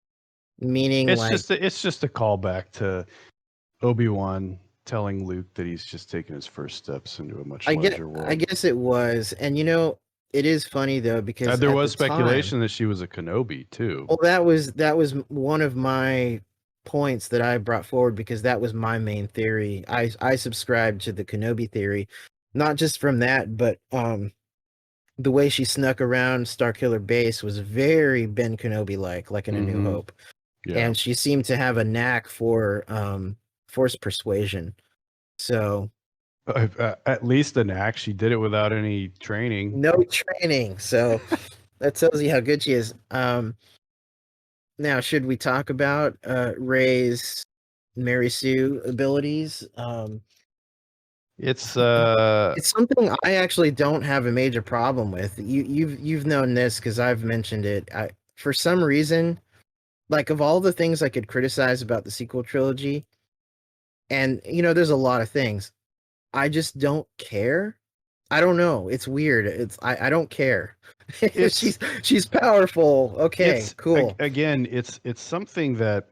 meaning It's like just a callback to Obi-Wan telling Luke that he's just taking his first steps into a much larger world. I guess it was, and it is funny though, because there was speculation that she was a Kenobi too. Well, that was one of my points that I brought forward, because that was my main theory. I subscribed to the Kenobi theory, not just from that, but the way she snuck around Starkiller Base was very Ben Kenobi like in A New Hope. Yeah. And she seemed to have a knack for force persuasion. So at least a knack. She did it without any training. No training. So that tells you how good she is. Now, should we talk about Rey's Mary Sue abilities? It's something I actually don't have a major problem with. You've known this because I've mentioned it. For some reason, like, of all the things I could criticize about the sequel trilogy, and there's a lot of things, I just don't care. I don't know. It's weird. I don't care. she's powerful. Okay, cool. Again, it's something that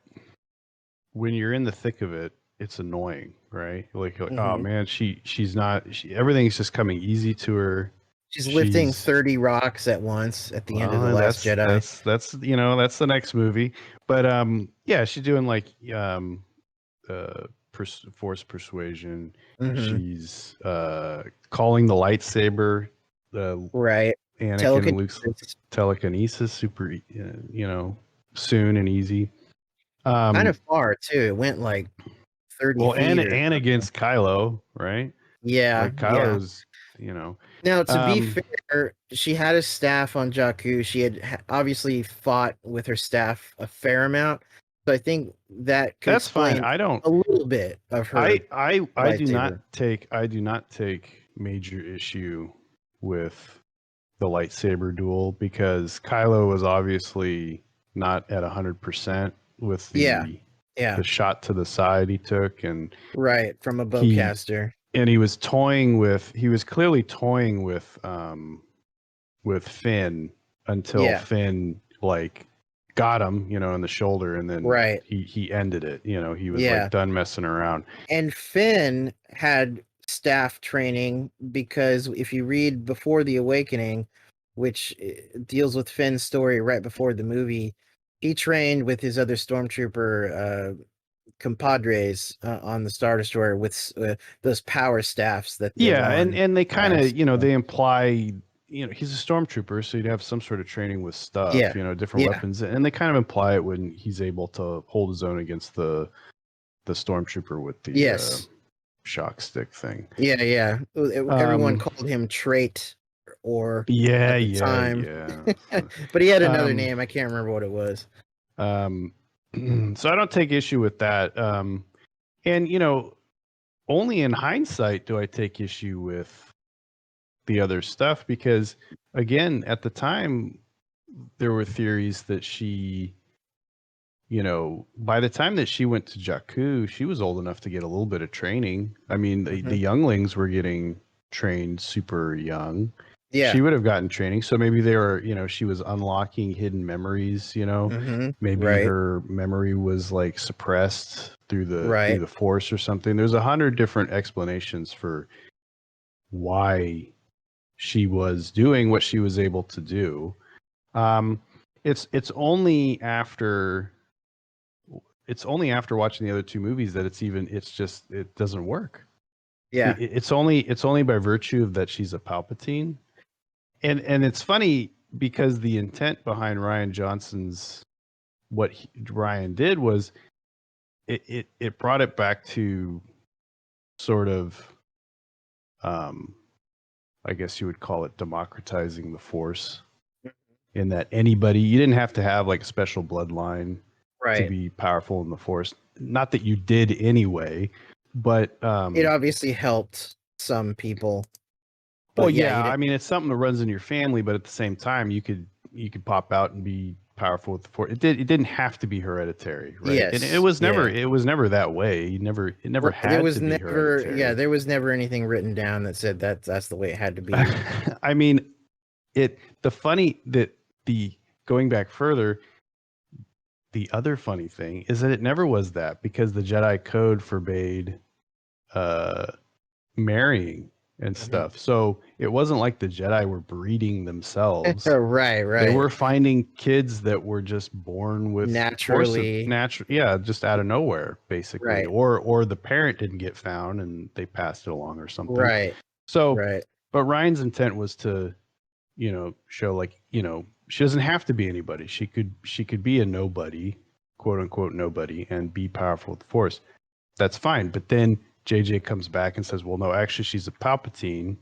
when you're in the thick of it, it's annoying, right? Like oh man, everything's just coming easy to her. She's lifting 30 rocks at once at the end of The Last Jedi. That's that's the next movie. But yeah, she's doing like force persuasion. She's calling the lightsaber, right? Anakin and Luke's telekinesis, super, soon and easy. Kind of far too. It went like 30 feet. And against Kylo, right? Yeah, like Kylo's, Now, to be fair, she had a staff on Jakku. She had obviously fought with her staff a fair amount. So I think that could explain fine. I don't a little bit of her. I do not take major issue with the lightsaber duel, because Kylo was obviously not at 100% with the shot to the side he took, and right from a bowcaster. And he was clearly toying with Finn until Finn got him, in the shoulder, and then he ended it. He was done messing around. And Finn had staff training, because if you read Before the Awakening, which deals with Finn's story right before the movie, he trained with his other stormtrooper compadres on the Star Destroyer with those power staffs that and they kind of they imply he's a stormtrooper, so you'd have some sort of training with stuff, different weapons, and they kind of imply it when he's able to hold his own against the stormtrooper with the shock stick thing. Everyone called him Trait, or but he had another name. I can't remember what it was. So I don't take issue with that. And only in hindsight do I take issue with the other stuff, because again, at the time there were theories that she, by the time that she went to Jakku, she was old enough to get a little bit of training. I mean, the younglings were getting trained super young. Yeah. She would have gotten training. So maybe they were, she was unlocking hidden memories, maybe her memory was like suppressed through the force or something. There's 100 different explanations for why she was doing what she was able to do. It's only after watching the other two movies that it doesn't work. Yeah. It's only by virtue of that she's a Palpatine. And it's funny because the intent behind Rian Johnson's Ryan did was it brought it back to sort of I guess you would call it democratizing the Force, in that you didn't have to have like a special bloodline to be powerful in the Force. Not that you did anyway, but it obviously helped some people. But well, yeah, I mean, it's something that runs in your family, but at the same time, you could pop out and be powerful with the Force. It didn't have to be hereditary, right? Yes, and it was never that way. It never had to be hereditary. Yeah, there was never anything written down that said that's the way it had to be. I mean, going back further, the other funny thing is that it never was that, because the Jedi Code forbade marrying and stuff. So it wasn't like the Jedi were breeding themselves. Right. They were finding kids that were just born with naturally, just out of nowhere, basically. Or the parent didn't get found and they passed it along or something. Right. So, but Ryan's intent was to, show like, she doesn't have to be anybody. She could be a nobody, quote unquote nobody, and be powerful with the Force. That's fine. But then JJ comes back and says, well, no, actually she's a Palpatine.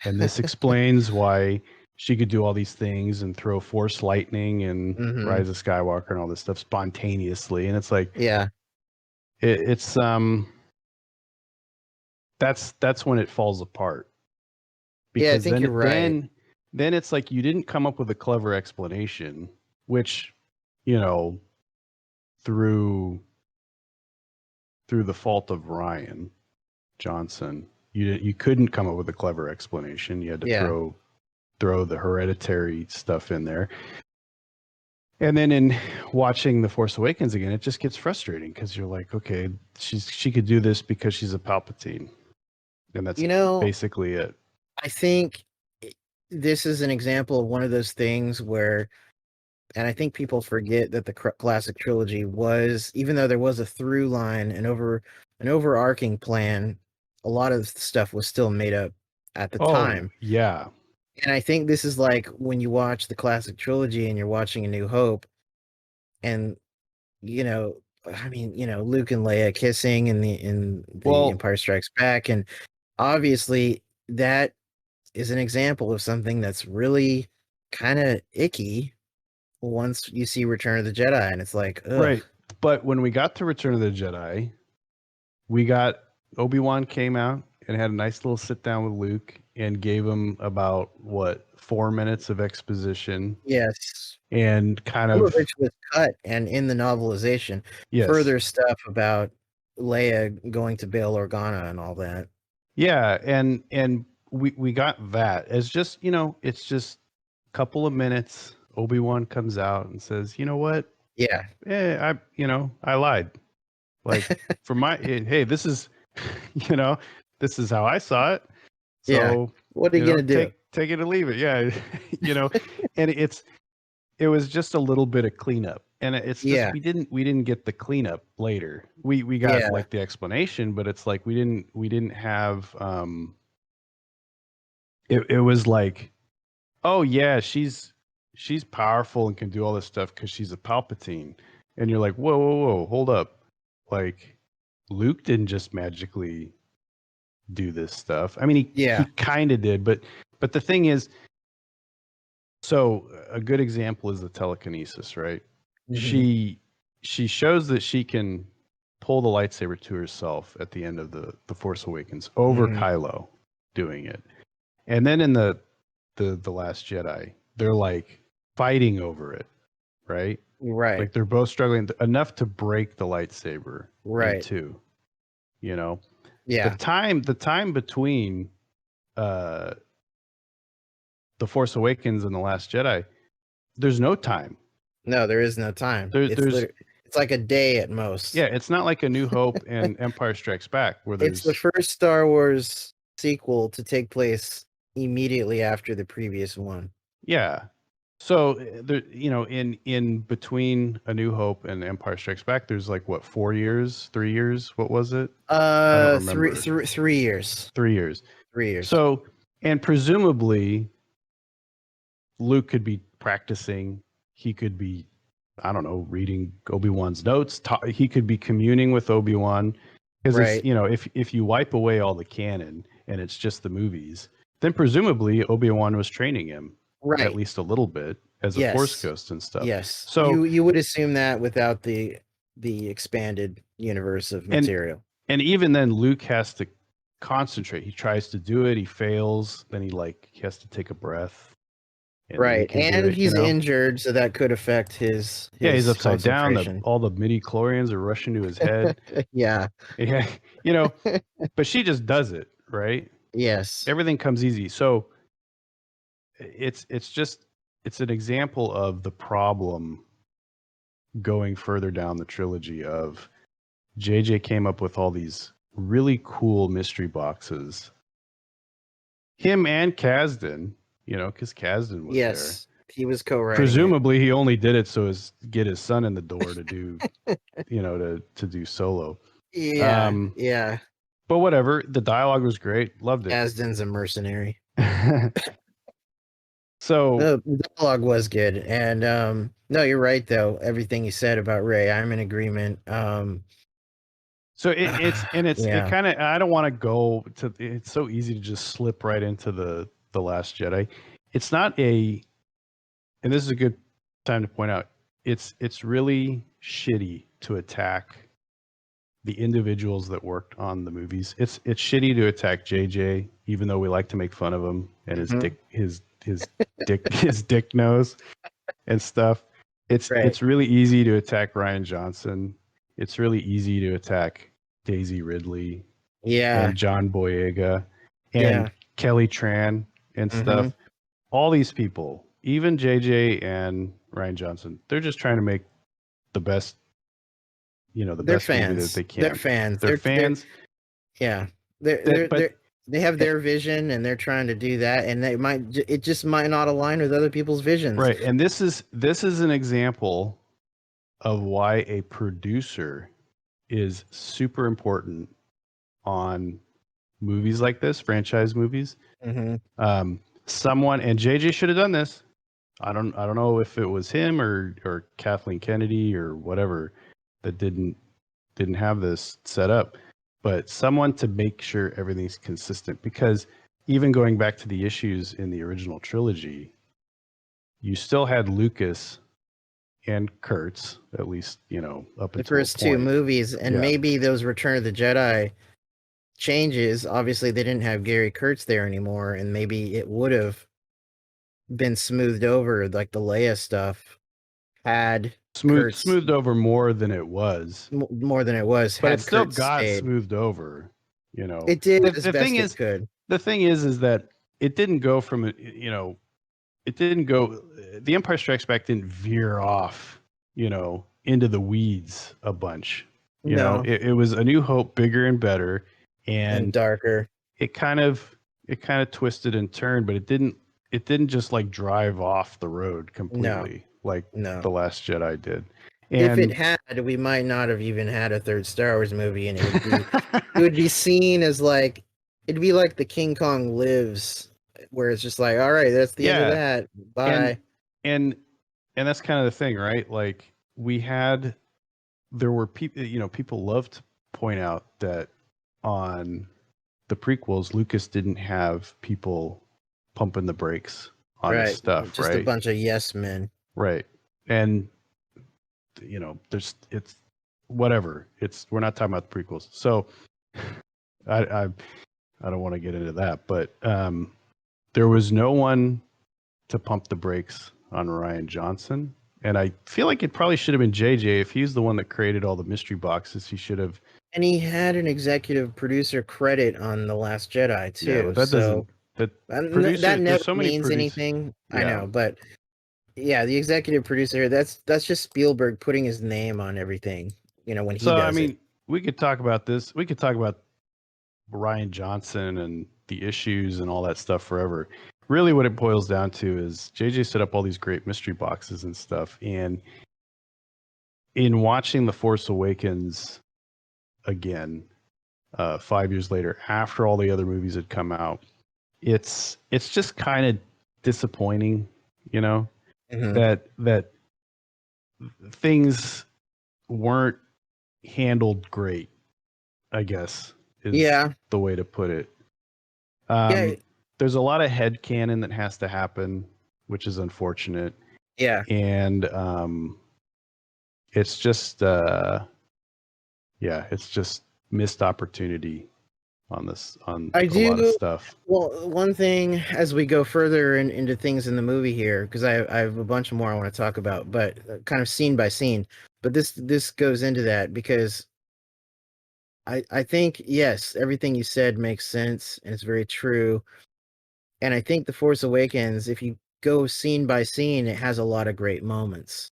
And this explains why she could do all these things and throw Force lightning and Rise of Skywalker and all this stuff spontaneously. And it's like, it's that's when it falls apart. Because I think you're right. Then it's like you didn't come up with a clever explanation, which, through the fault of Rian Johnson, you couldn't come up with a clever explanation. You had to throw the hereditary stuff in there. And then in watching The Force Awakens again, it just gets frustrating because you're like, okay, she could do this because she's a Palpatine, and that's basically it. I think this is an example of one of those things where, and I think people forget that the classic trilogy was, even though there was a through line and an overarching plan, a lot of stuff was still made up at the time. Yeah. And I think this is like when you watch the classic trilogy and you're watching A New Hope, and Luke and Leia kissing in the Empire Strikes Back, and obviously that is an example of something that's really kind of icky once you see Return of the Jedi, and it's like, ugh. Right. But when we got to Return of the Jedi, we got Obi-Wan came out and had a nice little sit down with Luke and gave him about 4 minutes of exposition. Yes. And kind of, which was cut, and in the novelization, further stuff about Leia going to Bail Organa and all that. Yeah, and we got that as just, it's just a couple of minutes. Obi-Wan comes out and says, you know what? Yeah. I lied. Like, for my, hey, this is, this is how I saw it. So what are you gonna do? Take it or leave it. Yeah. And it was just a little bit of cleanup. And it's just, we didn't get the cleanup later. We got like the explanation, but it's like we didn't have it was like, oh yeah, she's powerful and can do all this stuff because she's a Palpatine. And you're like, whoa, hold up. Like, Luke didn't just magically do this stuff. I mean, he kind of did, but the thing is, so a good example is the telekinesis, right? Mm-hmm. She shows that she can pull the lightsaber to herself at the end of the Force Awakens over Kylo doing it. And then in the Last Jedi, they're like fighting over it, right? Right. Like they're both struggling enough to break the lightsaber in two. Yeah. The time between the The Force Awakens and The Last Jedi, there's no time. No, there is no time. It's like a day at most. Yeah, it's not like A New Hope and Empire Strikes Back where there's... It's the first Star Wars sequel to take place immediately after the previous one. Yeah. So there, in between A New Hope and Empire Strikes Back, there's like what, 4 years, 3 years? What was it? I don't remember. 3 years. 3 years. 3 years. So, and presumably, Luke could be practicing. He could be, I don't know, reading Obi-Wan's notes. He could be communing with Obi-Wan. Because it's, if you wipe away all the canon and it's just the movies, then presumably Obi-Wan was training him. Right. At least a little bit as a Force ghost and stuff. Yes. So you would assume that without the expanded universe of material. And even then, Luke has to concentrate. He tries to do it. He fails. Then he has to take a breath. Right. And he's injured, so that could affect his he's upside down. All the midi-chlorians are rushing to his head. Yeah. But she just does it, right? Yes. Everything comes easy. So it's an example of the problem going further down the trilogy of JJ came up with all these really cool mystery boxes. Him and Kasdan, because Kasdan was there. He was co-writing. Presumably, he only did it so as get his son in the door to do, to do Solo. Yeah, yeah. But whatever, the dialogue was great. Loved it. Kasdan's a mercenary. So the dialogue was good, and no, you're right though. Everything you said about Rey, I'm in agreement. So it kind of, I don't want to go to. It's so easy to just slip right into the Last Jedi. It's not and this is a good time to point out. It's really shitty to attack the individuals that worked on the movies. It's shitty to attack JJ, even though we like to make fun of him and his dick nose and stuff. It's really easy to attack Rian Johnson. It's really easy to attack Daisy Ridley, and John Boyega, and Kelly Tran and stuff. All these people, even JJ and Rian Johnson, they're just trying to make the best, the best movie that they can. They're fans. They're fans. They have their vision, and they're trying to do that, and it just might not align with other people's visions. Right, and this is an example of why a producer is super important on movies like this, franchise movies. Someone, and JJ should have done this. I don't know if it was him or Kathleen Kennedy or whatever that didn't have this set up, but someone to make sure everything's consistent, because even going back to the issues in the original trilogy, you still had Lucas and Kurtz, at least, up until the first two movies, and maybe those Return of the Jedi changes. Obviously, they didn't have Gary Kurtz there anymore, and maybe it would have been smoothed over, like the Leia stuff had smoothed over more than it was. More than it was, but it still got smoothed over. It did. The thing is, the thing is that it didn't go from it didn't go. The Empire Strikes Back didn't veer off, into the weeds a bunch. It was A New Hope, bigger and better, and darker. It kind of twisted and turned, but it didn't just like drive off the road completely like The Last Jedi did. And if it had, we might not have even had a third Star Wars movie, and it would be seen as like, it'd be like the King Kong Lives, where it's just like, all right, that's the end of that. Bye. And that's kind of the thing, right? Like there were people, people love to point out that on the prequels, Lucas didn't have people pumping the brakes on his stuff, just a bunch of yes men. Right. And it's whatever. We're not talking about the prequels. So I don't want to get into that, but there was no one to pump the brakes on Rian Johnson. And I feel like it probably should have been JJ. If he's the one that created all the mystery boxes, he should have. And he had an executive producer credit on The Last Jedi too. Yeah, but That that producers, never there's so many means producers. anything. I Yeah. know, but yeah, the executive producer, that's just Spielberg putting his name on everything, when he So I does it. mean, we could talk about this. We could talk about Ryan Johnson and the issues and all that stuff forever. Really, what it boils down to is JJ set up all these great mystery boxes and stuff. And in watching The Force Awakens again, 5 years later, after all the other movies had come out, it's just kind of disappointing, Mm-hmm. that things weren't handled great, I guess, is Yeah. the way to put it. Yeah. There's a lot of headcanon that has to happen, which is unfortunate. Yeah. And it's just it's just missed opportunity on I a lot of do. stuff. Well, one thing as we go further into things in the movie here, because I have a bunch more I want to talk about, but kind of scene by scene. But this goes into that because I think yes, everything you said makes sense and it's very true. And I think The Force Awakens, if you go scene by scene, it has a lot of great moments.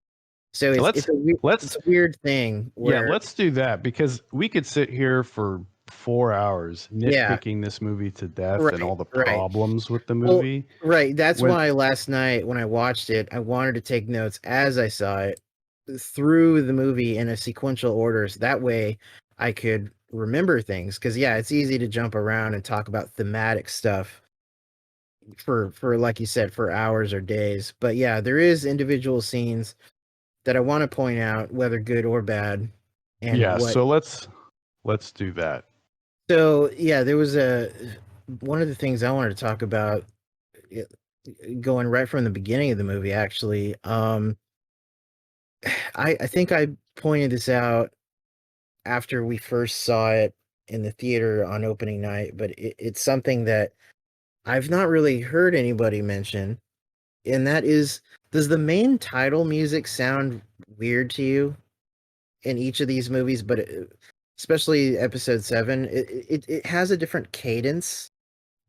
So Let's it's let's a weird thing yeah, where let's do that because we could sit here for 4 hours yeah, nitpicking this movie to death and right, all the right. problems with the Well, movie. right. That's When why last night when I watched it, I wanted to take notes as I saw it through the movie in a sequential order. So that way I could remember things. Because yeah, it's easy to jump around and talk about thematic stuff for like you said, for hours or days. But yeah, there is individual scenes that I want to point out, whether good or bad, and yeah, what. so let's do that. So yeah, there was a one of the things I wanted to talk about, eh, going right from the beginning of the movie. Actually, I think I pointed this out after we first saw it in the theater on opening night, but it's something that I've not really heard anybody mention, and that is, does the main title music sound weird to you in each of these movies? But especially Episode 7, it has a different cadence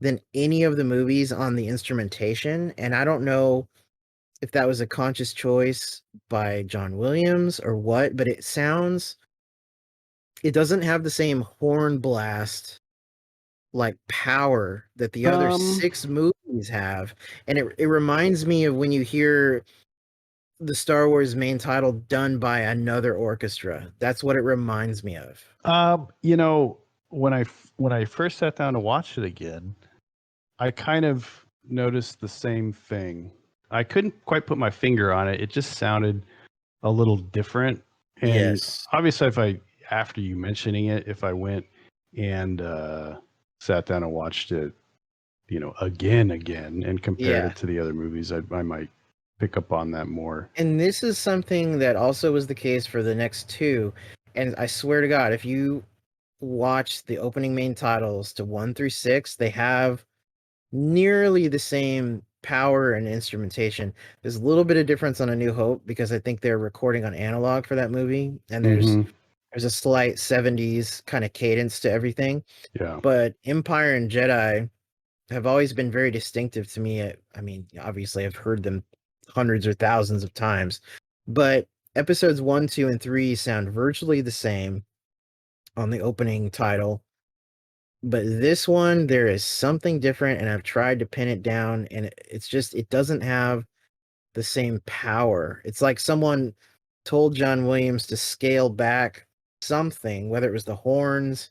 than any of the movies on the instrumentation, and I don't know if that was a conscious choice by John Williams or what, but it doesn't have the same horn blast like power that the other Um 6 movies have. And it reminds me of when you hear the Star Wars main title done by another orchestra. That's what it reminds me of. you know, when I first sat down to watch it again, I kind of noticed the same thing. I couldn't quite put my finger on it. It just sounded a little different. And Yes. obviously, if I, after you mentioning it, if I went and sat down and watched it, again, and compared Yeah. it to the other movies, I might pick up on that more. And this is something that also was the case for the next 2. And I swear to God, if you watch the opening main titles to 1 through 6, they have nearly the same power and instrumentation. There's a little bit of difference on A New Hope because I think they're recording on analog for that movie, and Mm-hmm. there's a slight 70s kind of cadence to everything. Yeah. But Empire and Jedi have always been very distinctive to me. I mean, obviously I've heard them hundreds or thousands of times, but episodes 1, 2, and 3 sound virtually the same on the opening title. But this one, there is something different, and I've tried to pin it down, and it's just, it doesn't have the same power. It's like someone told John Williams to scale back something, whether it was the horns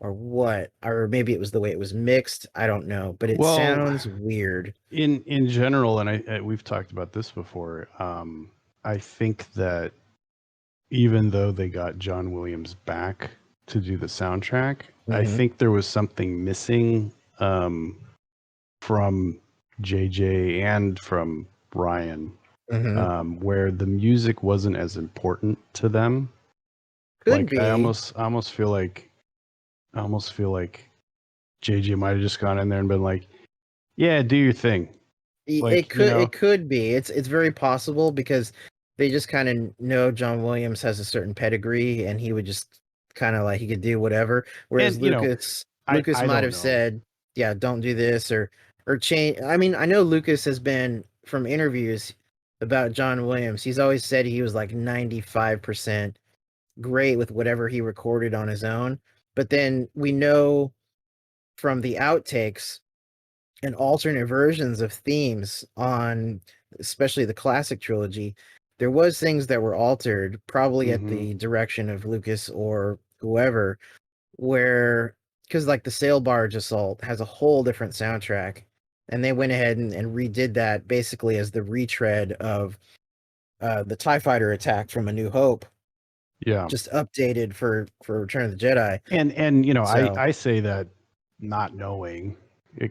or what, or maybe it was the way it was mixed. I don't know, but it Well, sounds weird. in general, and we've talked about this before. I think that even though they got John Williams back to do the soundtrack, I Hmm. think there was something missing from JJ and from Ryan, Hmm. where the music wasn't as important to them. Could Like be. I almost feel like JJ might have just gone in there and been like, "Yeah, do your thing." It Like, could be. It's very possible because they just kind of know John Williams has a certain pedigree, and he would just kind of like he could do whatever. Whereas and Lucas I might don't have know. said, "Yeah, don't do this," or or change. I mean, I know Lucas has been from interviews about John Williams. He's always said he was like 95% great with whatever he recorded on his own. But then we know from the outtakes and alternate versions of themes on especially the classic trilogy, there was things that were altered, probably at the direction of Lucas or whoever, where because like the Sail Barge Assault has a whole different soundtrack, and they went ahead and redid that basically as the retread of the TIE Fighter attack from A New Hope, Yeah. just updated for Return of the Jedi. And you know, So I say that not knowing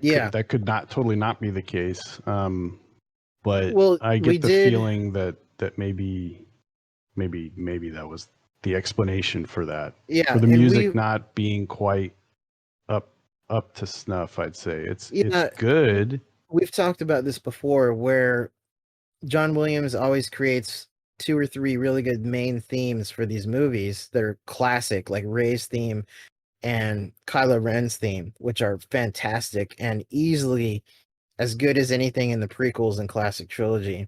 yeah, that could not totally not be the case. But well I we get the did, feeling that maybe that was the explanation for that. yeah, For the and music not being quite up to snuff, I'd say. It's yeah, good. we've talked about this before where John Williams always creates two or three really good main themes for these movies that are classic, like Rey's theme and Kylo Ren's theme, which are fantastic and easily as good as anything in the prequels and classic trilogy.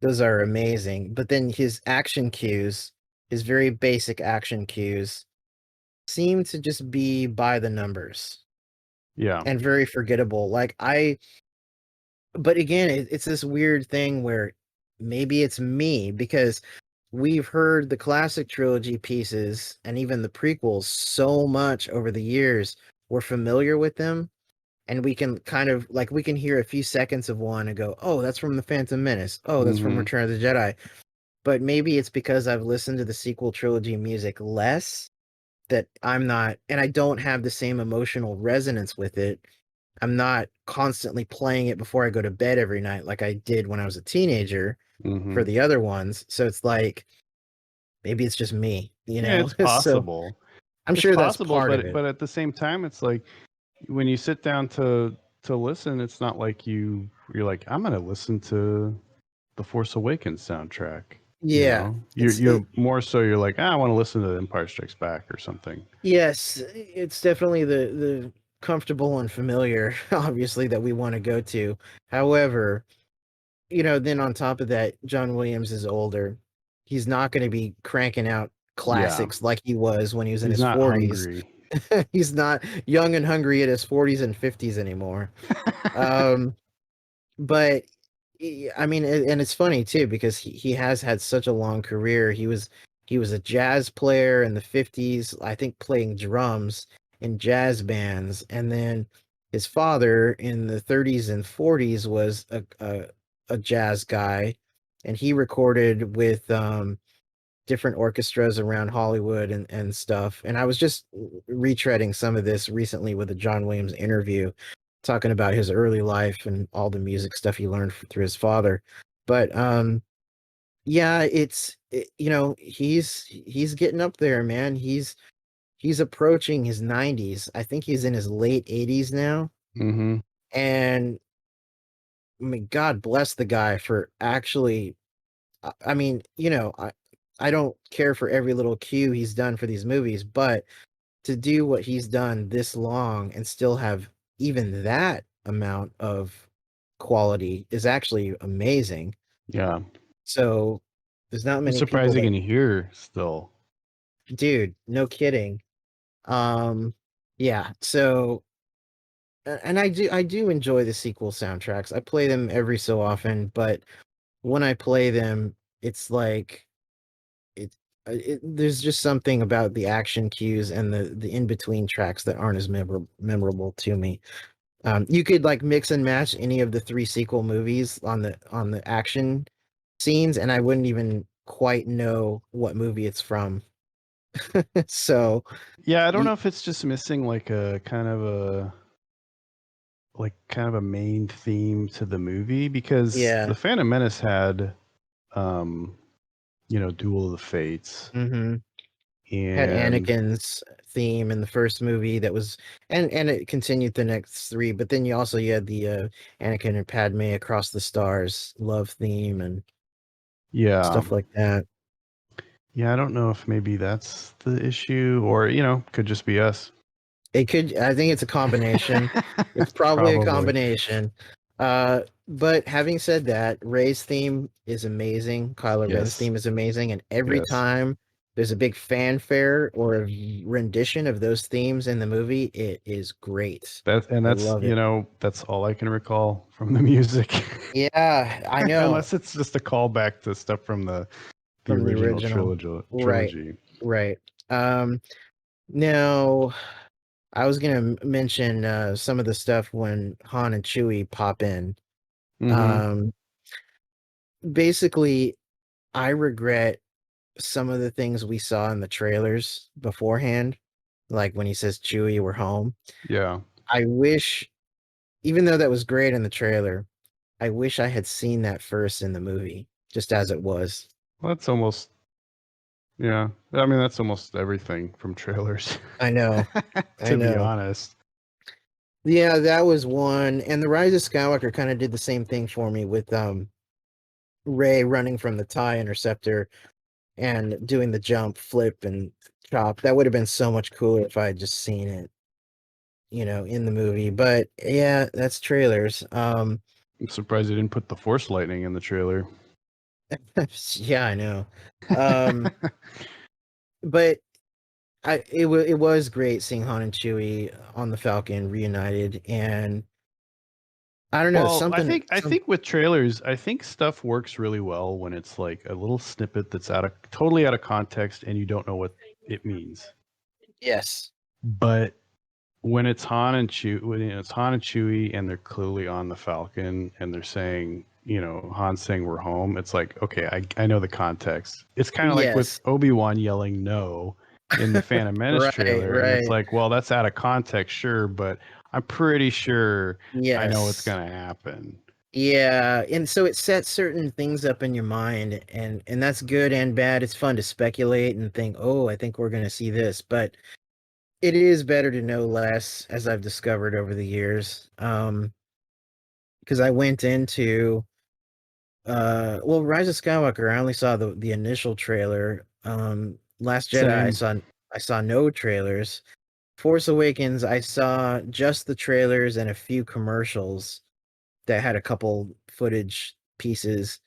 Those are amazing. But then his action cues, his very basic action cues, seem to just be by the numbers Yeah. and very forgettable. But again, it's this weird thing where maybe it's me because we've heard the classic trilogy pieces and even the prequels so much over the years. We're familiar with them, and we can kind of like we can hear a few seconds of one and go, "Oh, that's from the Phantom Menace. Oh, that's from Return of the Jedi." But maybe it's because I've listened to the sequel trilogy music less that I'm not, and I don't have the same emotional resonance with it. I'm not constantly playing it before I go to bed every night like I did when I was a teenager for the other ones. So it's like maybe it's just me, you Yeah, know? it's So possible. I'm It's sure that's possible, part of it. but at the same time, it's like when you sit down to listen, it's not like you're like, I'm gonna listen to the Force Awakens soundtrack. You Yeah. know, you're more so you're like, I want to listen to Empire Strikes Back or something. Yes, it's definitely the comfortable and familiar, obviously, that we want to go to. However, then on top of that, John Williams is older. He's not going to be cranking out Yeah, classics like he was when he was in he's his not 40s. hungry. He's not young and hungry at his 40s and 50s anymore. Um, but I mean, and it's funny too because he has had such a long career. He was a jazz player in the 50s, I think playing drums in jazz bands, and then his father in the 30s and 40s was a jazz guy, and he recorded with different orchestras around Hollywood and stuff. And I was just retreading some of this recently with a John Williams interview, talking about his early life and all the music stuff he learned through his father. But yeah, he's getting up there, man. He's approaching his 90s. I think he's in his late 80s now. Mm-hmm. And I mean, God bless the guy for actually. I mean, I don't care for every little cue he's done for these movies, but to do what he's done this long and still have even that amount of quality is actually amazing. Yeah, So there's not I'm many people surprised you that, can hear still. dude, no kidding. Yeah. So, and I do enjoy the sequel soundtracks. I play them every so often, but when I play them, it's like it, there's just something about the action cues and the in between tracks that aren't as memorable to me. You could like mix and match any of the three sequel movies on the action scenes, and I wouldn't even quite know what movie it's from. So, Yeah, I don't y- know if it's just missing like a kind of a main theme to the movie because yeah, the Phantom Menace had um Duel of the Fates hmm had and Anakin's theme in the first movie that was, and it continued the next three. But then you had the Anakin and Padme across the stars love theme and yeah. stuff like that. Yeah, I don't know if maybe that's the issue or could just be us. It could. I think it's a combination. It's probably a Probably. combination. But having said that, Ray's theme is amazing. Kylo Ren's Yes. theme is amazing, and every Yes. time there's a big fanfare or a rendition of those themes in the movie, it is great. I That's love it. that's all I can recall from the music. Yeah, I know. Unless it's just a callback to stuff from the From the original original. trilogy. Right, right. Now I was gonna mention some of the stuff when Han and Chewie pop in. Mm-hmm. Um, Basically, I regret some of the things we saw in the trailers beforehand, like when he says, "Chewie, we're home." Yeah. I wish, even though that was great in the trailer, I wish I had seen that first in the movie, just as it was. Well, that's almost yeah. I mean, that's almost everything from trailers. I know, I To be know. honest. Yeah, that was one, and the Rise of Skywalker kind of did the same thing for me with Rey running from the TIE interceptor and doing the jump, flip, and chop. That would have been so much cooler if I had just seen it, in the movie. But yeah, that's trailers. I'm surprised they didn't put the Force lightning in the trailer. Yeah, I know. Um, but it was great seeing Han and Chewie on the Falcon reunited, and I don't know, Well, something I some think with trailers, I think stuff works really well when it's like a little snippet that's totally out of context and you don't know what it means. yes. But when it's Han and Chewie and they're clearly on the Falcon and they're saying, Han saying we're home, it's like, okay, I know the context. It's kind of like with Yes. Obi-Wan yelling no in the Phantom Menace Right, trailer, and it's right. like, well, that's out of context, sure, but I'm pretty sure I know what's Yes. gonna happen. Yeah, and so it sets certain things up in your mind, and that's good and bad. It's fun to speculate and think, "Oh, I think we're going to see this," but it is better to know less, as I've discovered over the years. Because I went into well, Rise of Skywalker, I only saw the initial trailer. Last Jedi, Same. I saw no trailers. Force Awakens, I saw just the trailers and a few commercials that had a couple footage pieces.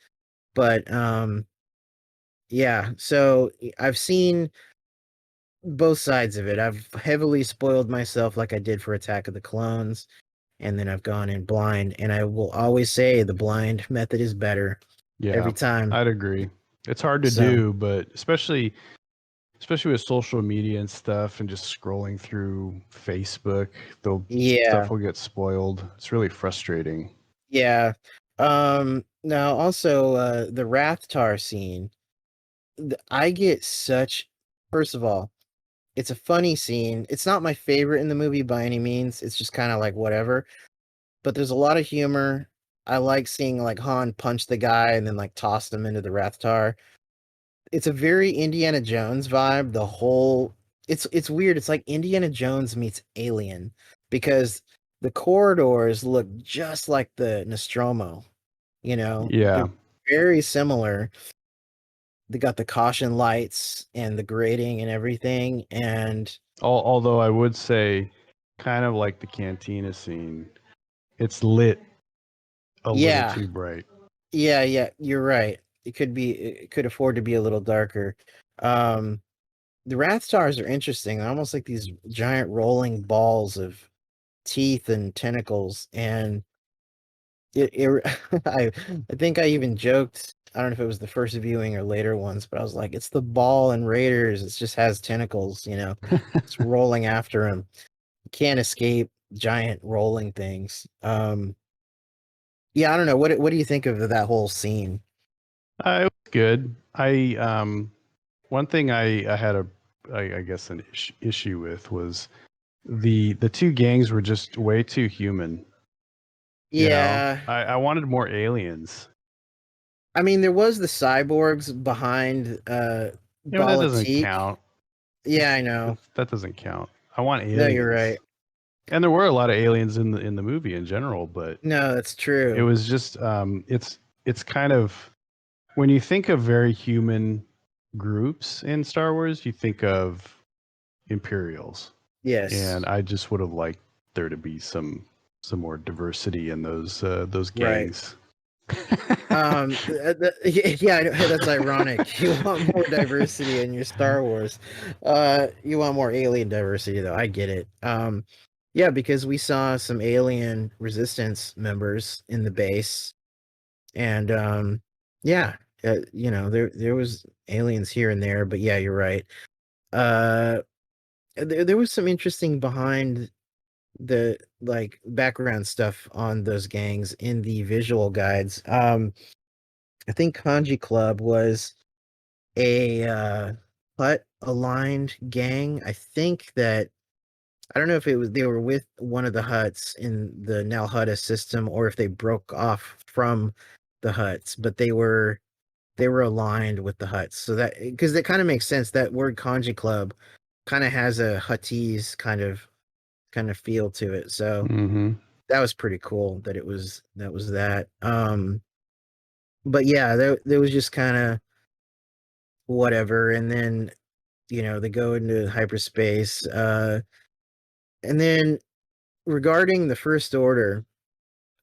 But yeah, so I've seen both sides of it. I've heavily spoiled myself like I did for Attack of the Clones, and then I've gone in blind, and I will always say the blind method is better Yeah, every time. I'd agree. It's hard to So, do, but especially with social media and stuff and just scrolling through Facebook, the stuff yeah. will get spoiled. It's really frustrating. Yeah. Now also the Rathtar scene. I get such First of all, it's a funny scene. It's not my favorite in the movie by any means. It's just kind of like whatever. But there's a lot of humor. I like seeing like Han punch the guy and then like toss him into the Rathtar. It's a very Indiana Jones vibe. It's weird. It's like Indiana Jones meets Alien because the corridors look just like the Nostromo. Yeah. They're very similar. They got the caution lights and the grating and everything. And Although I would say, kind of like the cantina scene, it's lit a little yeah, too bright. yeah, you're right. It could afford to be a little darker. Um, the Wrath Stars are interesting. They're almost like these giant rolling balls of teeth and tentacles. And it I think I even joked, I don't know if it was the first viewing or later ones, but I was like, it's the ball and Raiders. It just has tentacles, it's rolling after him. You can't escape giant rolling things. Yeah, I don't know. What do you think of that whole scene? It was good. One thing I had I guess an issue with was the two gangs were just way too human. Yeah. I wanted more aliens. I mean, there was the cyborgs behind Yeah, but that doesn't Balatik. count. Yeah, I know. That doesn't count. I want No, you're right. aliens. And there were a lot of aliens in the movie in general, but No, that's it true. was just it's kind of when you think of very human groups in Star Wars, you think of Imperials. Yes. And I just would have liked there to be some more diversity in those Right. gangs. Yeah, that's ironic. You want more diversity in your Star Wars. You want more alien diversity, though. I get it. Yeah, because we saw some alien resistance members in the base, and yeah, there was aliens here and there, but yeah, you're right. Uh, there was some interesting behind the like background stuff on those gangs in the visual guides. I think Kanji Club was a hut aligned gang. I think that I don't know if it was they were with one of the huts in the Nal Hutta system or if they broke off from the huts, but they were aligned with the huts. So that because that kind of makes sense. That word Kanji Club kind of has a Huttese kind of feel to it. So Mm-hmm. that was pretty cool that that was that. But yeah, there was just kind of whatever, and then they go into hyperspace. And then regarding the First Order,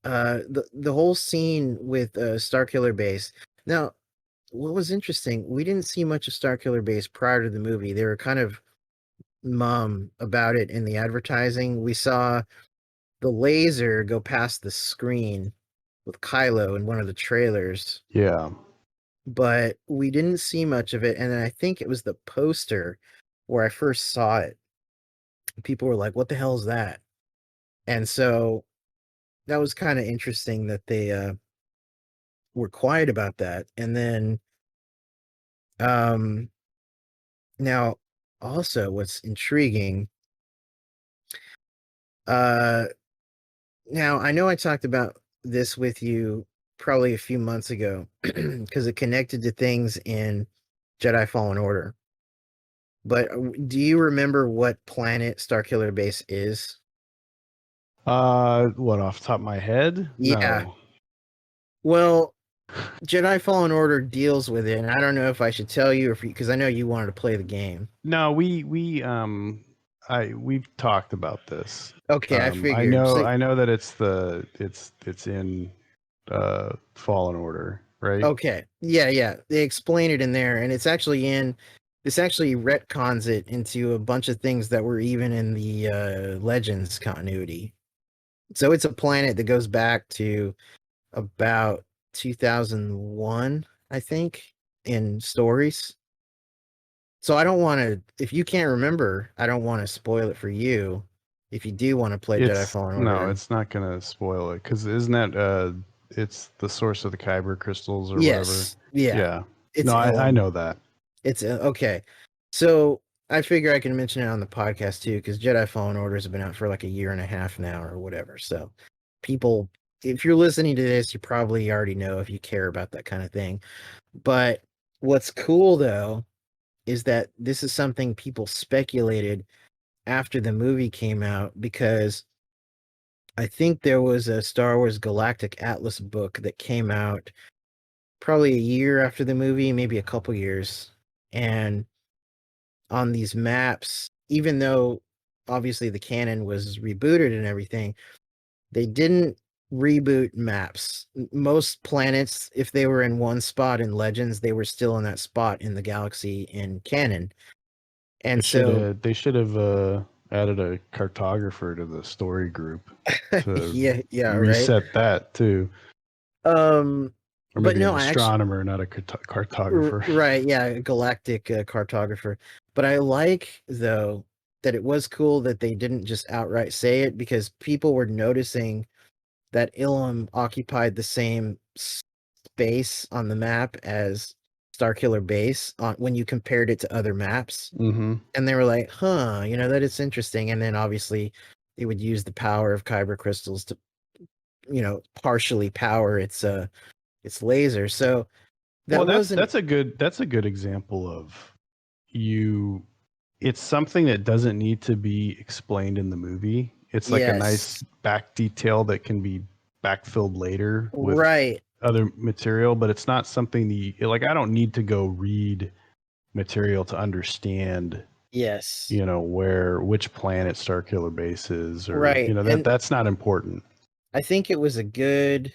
the whole scene with Starkiller Base. Now, what was interesting, we didn't see much of Starkiller Base prior to the movie. They were kind of mum about it in the advertising. We saw the laser go past the screen with Kylo in one of the trailers. Yeah. But we didn't see much of it, and then I think it was the poster where I first saw it. People were like, "What the hell is that?" And so that was kind of interesting that they were quiet about that. And then um now also what's intriguing, uh now I know I talked about this with you probably a few months ago because it connected to things in Jedi Fallen Order. But do you remember what planet Starkiller Base is? What, off the top of my head? Yeah. No. Well, Jedi Fallen Order deals with it, and I don't know if I should tell you or because I know you wanted to play the game. No, we've talked about this. Okay, I figured. So I know that it's in Fallen Order, right? okay, yeah, yeah, they explain it in there, and it's actually in. This actually retcons it into a bunch of things that were even in the Legends continuity. So it's a planet that goes back to about 2001, I think, in stories. So I don't want to, if you can't remember, I don't want to spoil it for you. If you do want to play Jedi Fallen Order, It's not gonna spoil it because isn't that it's the source of the Kyber crystals or whatever. yes, yeah, Yeah. it's No, I Ilum. know that. It's okay. So I figure I can mention it on the podcast too, because Jedi Fallen Orders have been out for like a year and a half now or whatever. So people, if you're listening to this, you probably already know if you care about that kind of thing. But what's cool though is that this is something people speculated after the movie came out because I think there was a Star Wars Galactic Atlas book that came out probably a year after the movie, maybe a couple years. And on these maps, even though obviously the canon was rebooted and everything, they didn't reboot maps. Most planets, if they were in one spot in Legends, they were still in that spot in the galaxy in canon. And so They should have added a cartographer to the story group to yeah, yeah, right. reset that too. Or But maybe no, an I actually astronomer, not a cartographer. right, yeah, galactic cartographer. But I like though that it was cool that they didn't just outright say it because people were noticing that Ilum occupied the same space on the map as Starkiller Base on when you compared it to other maps. Mm-hmm. And they were like, huh, that is interesting. And then obviously it would use the power of kyber crystals to, partially power its laser. So Well, that wasn't that's a good example of you. It's something that doesn't need to be explained in the movie. It's like a nice yes. back detail that can be backfilled later with Right. other material, but it's not something like I don't need to go read material to understand Yes. which planet Starkiller Base is, or Right. And that's not important. I think it was a good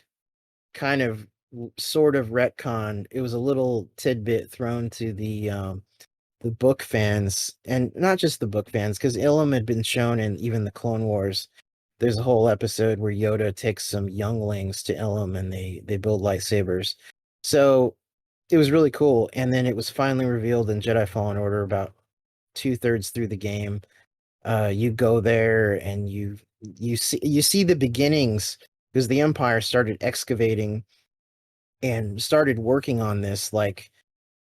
kind of sort of retcon. It was a little tidbit thrown to the book fans, and not just the book fans, because Ilum had been shown in even the Clone Wars. There's a whole episode where Yoda takes some younglings to Ilum and they build lightsabers. So it was really cool. And then it was finally revealed in Jedi Fallen Order about 2/3 through the game. You go there and you see the beginnings, because the Empire started excavating and started working on this like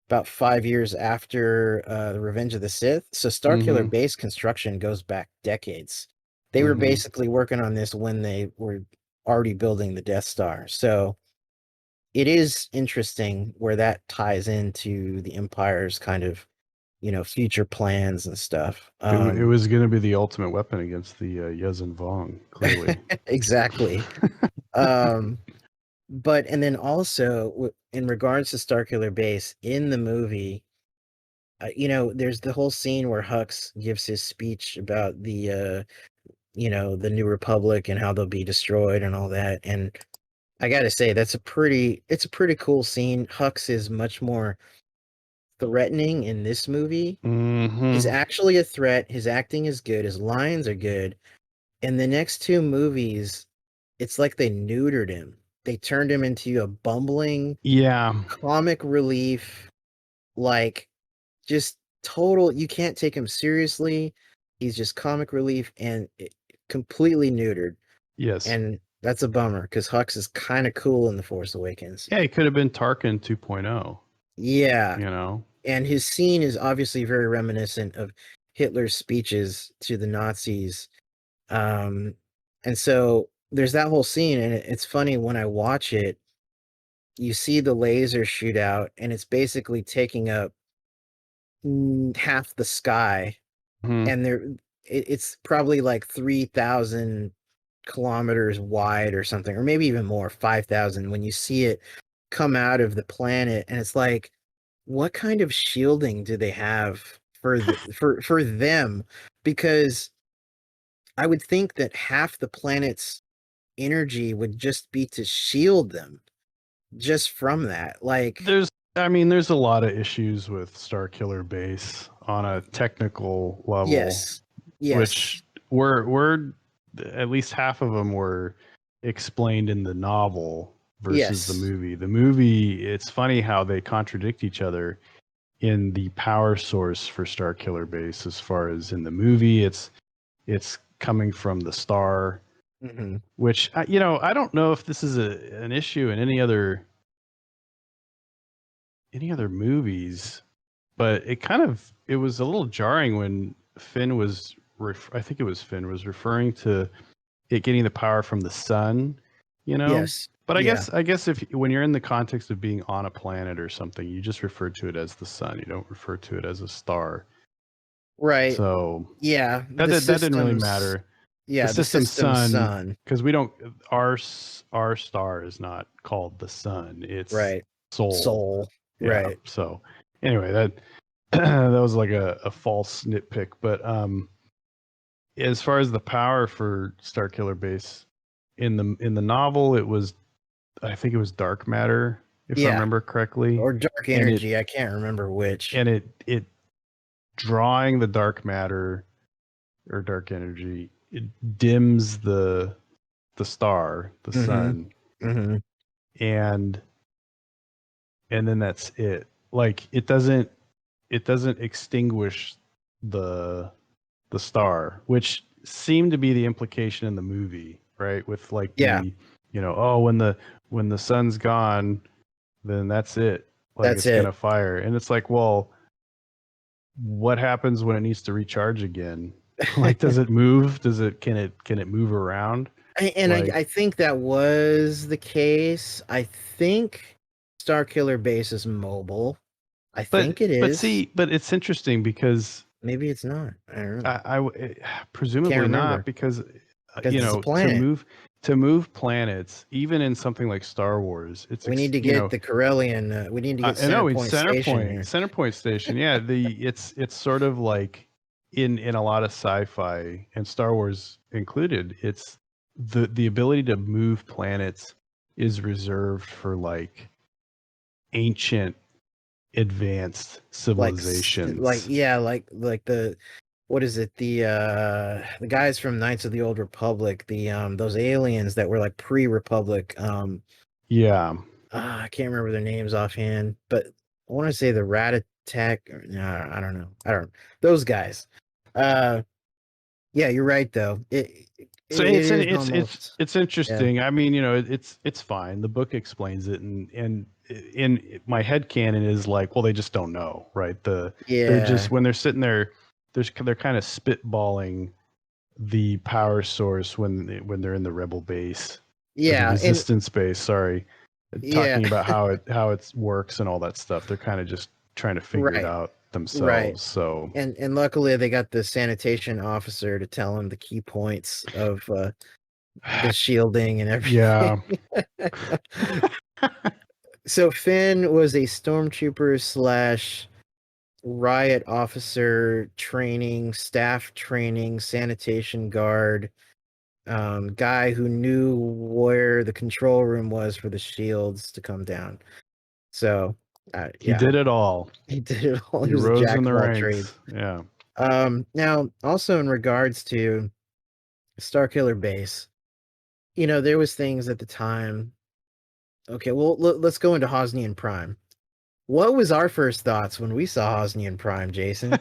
about 5 years after the Revenge of the Sith. So Starkiller Mm-hmm. Base construction goes back decades. They were Mm-hmm. basically working on this when they were already building the Death Star. So it is interesting where that ties into the Empire's kind of, future plans and stuff. It was going to be the ultimate weapon against the Yuzin Vong, clearly. Exactly. But and then also in regards to Starkiller Base in the movie, there's the whole scene where Hux gives his speech about the New Republic and how they'll be destroyed and all that. And I gotta say, it's a pretty cool scene. Hux is much more threatening in this movie. He's Mm-hmm. actually a threat. His acting is good. His lines are good. In the next two movies, it's like they neutered him. They turned him into a bumbling Yeah. comic relief, like just total. You can't take him seriously. He's just comic relief and completely neutered. Yes. And that's a bummer because Hux is kind of cool in The Force Awakens. Yeah, he could have been Tarkin 2.0. Yeah. You know? And his scene is obviously very reminiscent of Hitler's speeches to the Nazis. Um, and so there's that whole scene, and it's funny when I watch it, you see the laser shoot out, and it's basically taking up half the sky, Mm-hmm. and it's probably like 3,000 kilometers wide or something, or maybe even more, 5,000, when you see it come out of the planet, and it's like, what kind of shielding do they have for them? Because I would think that half the planet's energy would just be to shield them just from that. Like, There's a lot of issues with Starkiller Base on a technical level, yes, which yes, were at least half of them were explained in the novel versus the yes. movie. The movie, it's funny how they contradict each other in the power source for Starkiller Base. As far as in the movie, it's coming from the star, Mm-hmm. which I don't know if this is an issue in any other movies, but it was a little jarring when Finn was I think it was Finn was referring to it getting the power from the sun, you know. Yes, But yeah, I guess if when you're in the context of being on a planet or something, you just refer to it as the sun. You don't refer to it as a star. right. So Yeah, that didn't really matter. The the system's system's sun, sun. because we don't our star is not called the sun. It's Right. Soul. Soul. Yeah. Right. So anyway, that that was like a false nitpick. But as far as the power for Starkiller Base in the novel, I think it was dark matter, if I Yeah. remember correctly, Or dark and energy. I can't remember which. it drawing the dark matter or dark energy, it dims the star, the Mm-hmm. sun, Mm-hmm. and then that's it. Like it doesn't extinguish the star, which seemed to be the implication in the movie, right? With like Yeah, oh, when the sun's gone, then that's it. Like that's it's gonna it. fire, and it's like, well, what happens when it needs to recharge again? Like, does it move? Can it move around? I Like, think that was the case. I think Starkiller Base is mobile. I think it is. but it's interesting because Maybe it's not. I don't know. Can't presumably not, remember because because it's a to planet. move planets, even in something like Star Wars, We need to get the Corellian. We need to get I know Center it's Point Station here. Center Point Station. Yeah, it's sort of like in a lot of sci-fi and Star Wars included, it's the ability to move planets is reserved for like ancient advanced civilizations. like the what is it, the guys from Knights of the Old Republic, the those aliens that were like pre-Republic, Yeah. I can't remember their names offhand, but I want to say the Rat Attack, or no, I don't know, those guys. Yeah, you're right though, So it is almost, it's yeah, interesting. I mean, it's fine. The book explains it, and in my head canon is like, well, they just don't know, right? They're yeah, just when they're sitting there, they're kind of spitballing the power source when they're in the rebel base or the yeah, and resistance base. Sorry, yeah, talking about how it works and all that stuff. They're kind of just trying to figure it right, out right. themselves. So And luckily they got the sanitation officer to tell him the key points of the shielding and yeah, everything. So Finn was a stormtrooper slash riot officer training, staff training, sanitation guard, guy who knew where the control room was for the shields to come down. So he yeah, did it all. he did it all. He He was a rose in jack the of all trades. ranks. Yeah. Now also in regards to Starkiller Base, there was things at the time. Okay, well, let's go into Hosnian Prime. What was our first thoughts when we saw Hosnian Prime, Jason?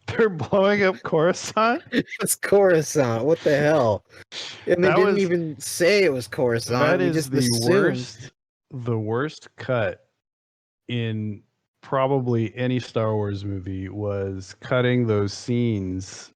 They're blowing up Coruscant. It's Coruscant. What the hell? And they That didn't was even say it was that Coruscant. We is just assumed. the worst cut in probably any Star Wars movie was cutting those scenes,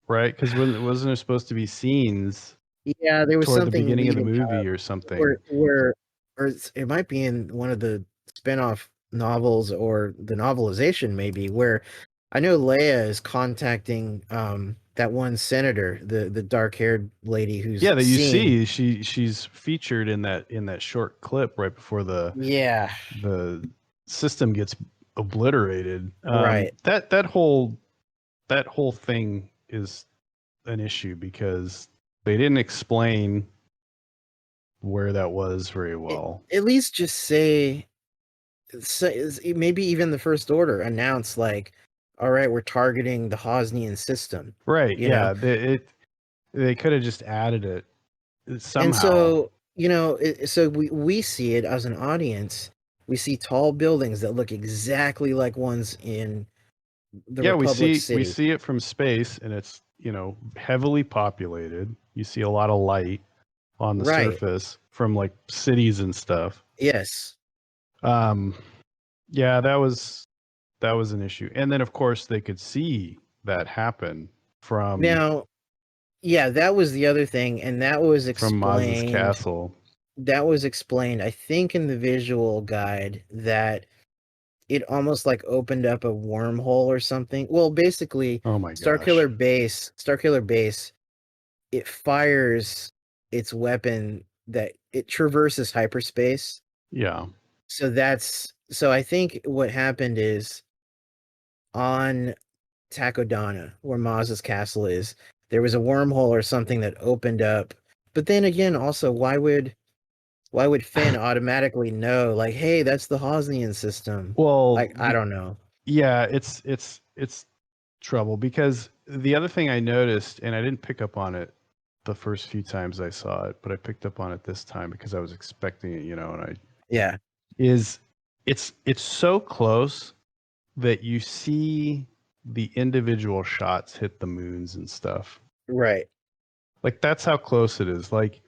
right? Because wasn't there supposed to be scenes Yeah, there was toward the something beginning of the leading movie up or something? where or it might be in one of the spin-off novels or the novelization maybe, where I know Leia is contacting that one senator, the dark-haired lady who's Yeah, that you seeing. see, she's featured in that short clip right before Yeah, the system gets obliterated. right. That whole thing is an issue because they didn't explain where that was very well. At least just say maybe even the First Order announce like, all right, we're targeting the Hosnian system, Right? you know. Yeah. They could have just added it And somehow. so, so we see it as an audience. We see tall buildings that look exactly like ones in the Yeah, Republic we City. see it from space, and it's heavily populated. You see a lot of light on the Right. surface from like cities and stuff. Yes. Um, yeah, that was an issue. And then of course they could see that happen from Now, yeah, that was the other thing, and that was Maz's explained. castle. That was explained, I think, in the visual guide, that it almost like opened up a wormhole or something. Well, basically, Oh my gosh. Starkiller Base, it fires its weapon that it traverses hyperspace. Yeah. So I think what happened is on Takodana, where Maz's castle is, there was a wormhole or something that opened up. But then again, also, why would Finn automatically know, like, hey, that's the Hosnian system? Well, Like, I don't know. yeah, it's trouble because the other thing I noticed, and I didn't pick up on it the first few times I saw it, but I picked up on it this time because I was expecting it, and I Yeah, is it's so close that you see the individual shots hit the moons and stuff. right. Like that's how close it is. Like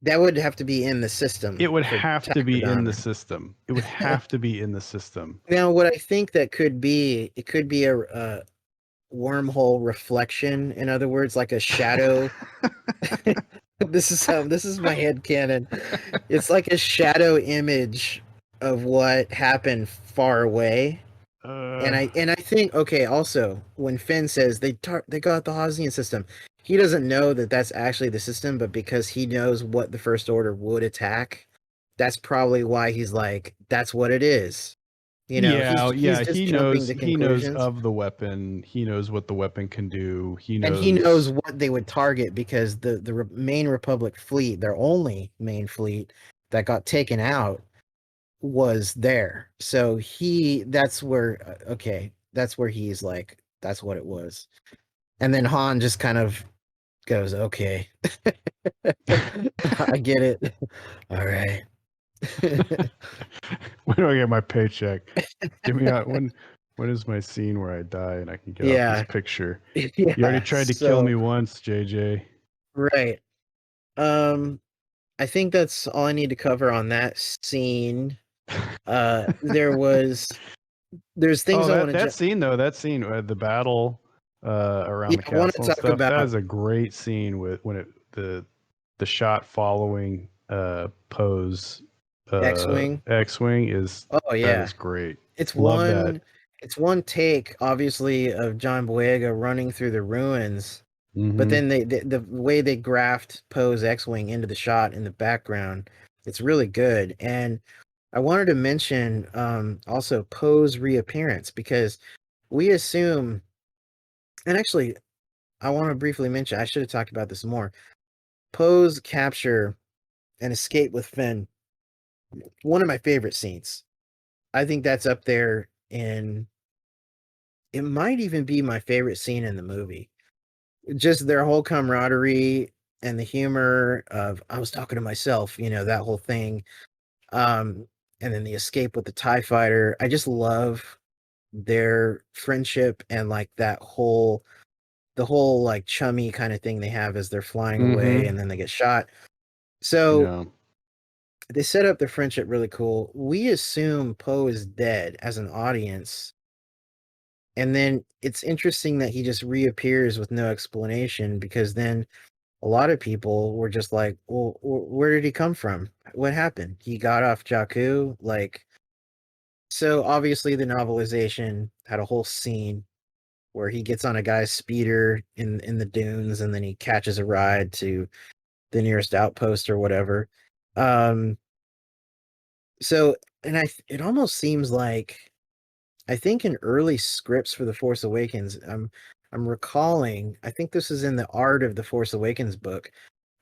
That would have to be in the system it would for have to be in the Takodana. system. It would have to be in the system. Now, what I think that could be, it could be a wormhole reflection. In other words, like a shadow. This is my head canon. It's like a shadow image of what happened far away. And uh, I think, okay, also when Finn says they got the Hosnian system, he doesn't know that that's actually the system, but because he knows what the First Order would attack, that's probably why he's like, that's what it is. You know, he's just he jumping knows to conclusions, of the weapon. He knows what the weapon can do. and he knows what they would target because the main Republic fleet, their only main fleet that got taken out, was there. So that's where okay, that's where he's like, that's what it was. And then Han just kind of goes, okay, I get it. All right. When do I get my paycheck? Give me out when is my scene where I die and I can get off this Yeah. picture? Yeah. You already tried to kill me once, JJ. Right. I think that's all I need to cover on that scene. There's things I want to that scene though, the battle around yeah, the I want to castle and talk stuff. That about is a great scene with when the shot following Poe's X-Wing. X-wing is Oh that yeah. is great. It's Love that. one it's one take, obviously, of John Boyega running through the ruins, but Mm-hmm. then the way they graft Poe's X-Wing into the shot in the background, it's really good. And I wanted to mention also Poe's reappearance because we assume, and actually, I want to briefly mention, I should have talked about this more. Poe's capture and escape with Finn, one of my favorite scenes. I think that's up there in, it might even be my favorite scene in the movie. Just their whole camaraderie and the humor of, I was talking to myself, that whole thing. Um, and then the escape with the TIE fighter. I just love their friendship and like the whole like chummy kind of thing they have as they're flying away Mm-hmm. and then they get shot. So Yeah. they set up their friendship really cool. We assume Poe is dead as an audience. And then it's interesting that he just reappears with no explanation because then a lot of people were just like, well, where did he come from? What happened? He got off Jakku? Like, so obviously the novelization had a whole scene where he gets on a guy's speeder in the dunes and then he catches a ride to the nearest outpost or whatever. Um, so, and it almost seems like, I think in early scripts for The Force Awakens, I'm recalling, I think this is in the Art of The Force Awakens book.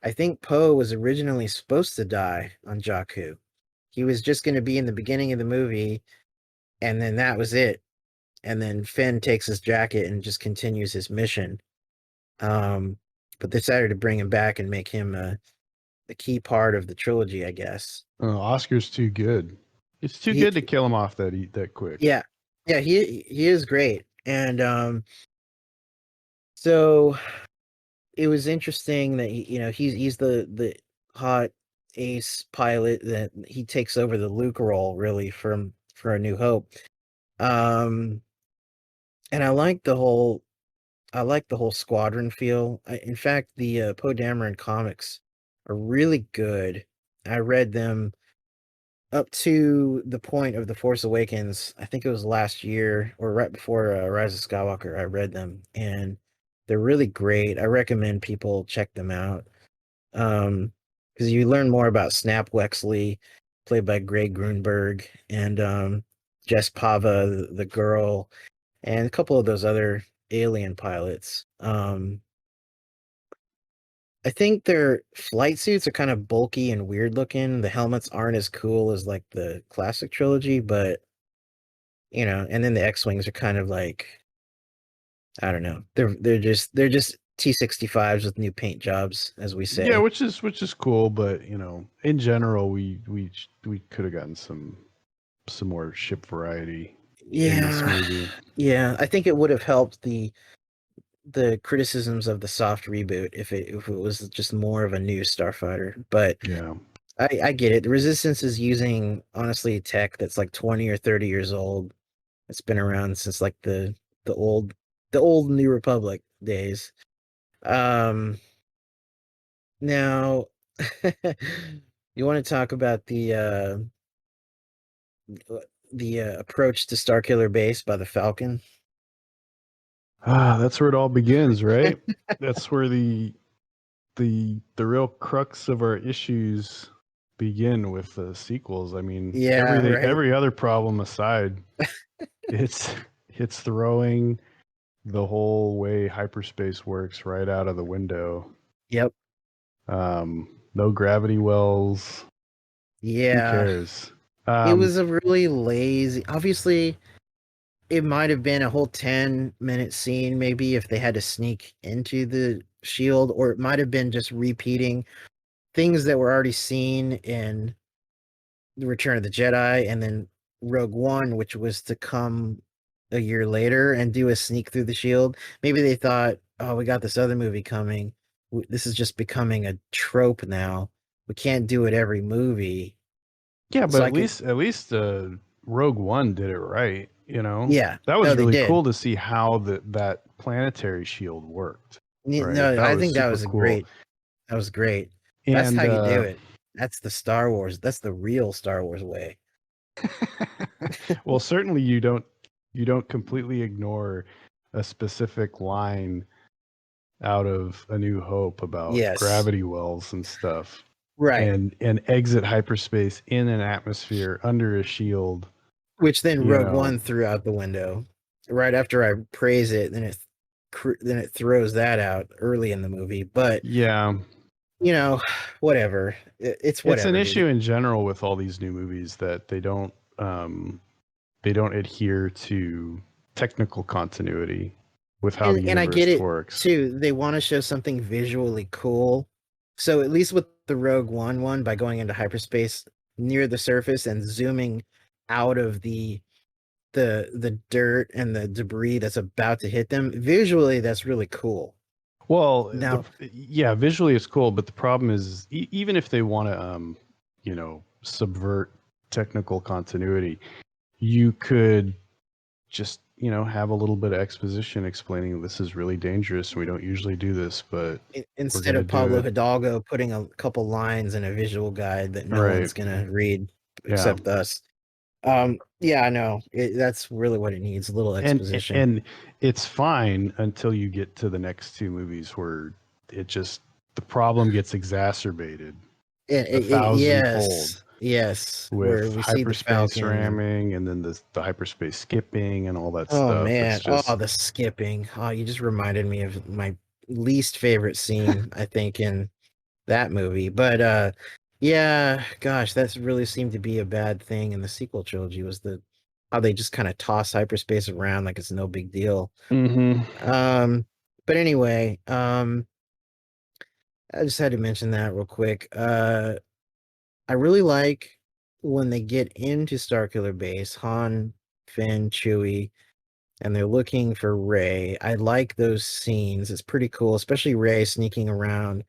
I think Poe was originally supposed to die on Jakku. He was just going to be in the beginning of the movie, and then that was it. And then Finn takes his jacket and just continues his mission. Um, but they decided to bring him back and make him a key part of the trilogy, I guess. Oscar's too good. It's too He, good to kill him off that quick. yeah, yeah, he is great, and so it was interesting that he's the hot ace pilot that he takes over the Luke role really for A New Hope. Um, and I like the whole squadron feel. In fact, the Poe Dameron comics are really good. I read them up to the point of The Force Awakens. I think it was last year or right before Rise of Skywalker. I read them and they're really great. I recommend people check them out. Because you learn more about Snap Wexley, played by Greg Grunberg, and Jess Pava, the girl, and a couple of those other alien pilots. I think their flight suits are kind of bulky and weird looking. The helmets aren't as cool as like the classic trilogy, but and then the X-wings are kind of like, I don't know. They're just T-65s with new paint jobs, as we Yeah, say. which is cool, but in general, we could have gotten some more ship variety in this Yeah. movie. Yeah, I think it would have helped the criticisms of the soft reboot if it was just more of a new Starfighter. But Yeah. I get it. The Resistance is using honestly tech that's like 20 or 30 years old. It's been around since like the old the old New Republic days. Um Now you want to talk about the approach to Starkiller Base by the Falcon? That's where it all begins, right? That's where the real crux of our issues begin with the sequels. I mean, Yeah, everything, right. every other problem aside, it's throwing the whole way hyperspace works right out of the window. Yep. No gravity wells. Who Yeah. cares? It was a really lazy. Obviously, it might have been a whole 10-minute scene, maybe, if they had to sneak into the shield, or it might have been just repeating things that were already seen in The Return of the Jedi and then Rogue One, which was to come a year later and do a sneak through the shield. Maybe they thought, oh, we got this other movie coming. This is just becoming a trope now. We can't do it every movie. Yeah, So but I can, at least Rogue One did it right. You know, yeah, that no, was they really did. cool to see how that planetary shield worked. Right, No, that I was think that super was cool. great. That was great. That's how And you do it. That's the Star Wars. That's the real Star Wars way. well, certainly you don't completely ignore a specific line out of A New Hope about Yes. gravity wells and stuff, Right. and exit hyperspace in an atmosphere under a shield. Which then You Rogue know, One threw out the window. Right after I praise it, then it throws that out early in the movie. But yeah, whatever. It's it's an whatever, dude. issue in general with all these new movies that they don't adhere to technical continuity with how the And I get universe it works. too. They want to show something visually cool. So at least with the Rogue One, by going into hyperspace near the surface and zooming out of the dirt and the debris that's about to hit them, visually that's really cool. Well, Now, yeah, visually it's cool, but the problem is even if they want to subvert technical continuity, you could just, have a little bit of exposition explaining this is really dangerous and we don't usually do this, but we're instead going to of do Pablo it. Hidalgo putting a couple lines in a visual guide that no Right. one's gonna read Yeah. except us. Yeah, I know. That's really what it needs, a little exposition. And it's fine until you get to the next two movies where it just the problem gets exacerbated a thousandfold Yes, yes, where with we see the hyperspace Falcon and ramming and then the hyperspace skipping and all that oh stuff. It's man, oh just the skipping. Oh, you just reminded me of my least favorite scene, I think, in that movie. But yeah, gosh, that's really seemed to be a bad thing in the sequel trilogy was the how they just kind of toss hyperspace around like it's no big deal. hmm Um, but anyway, I just had to mention that real quick. I really like when they get into Starkiller Base, Han, Finn, Chewie, and they're looking for Rey. I like those scenes. It's pretty cool, especially Rey sneaking around.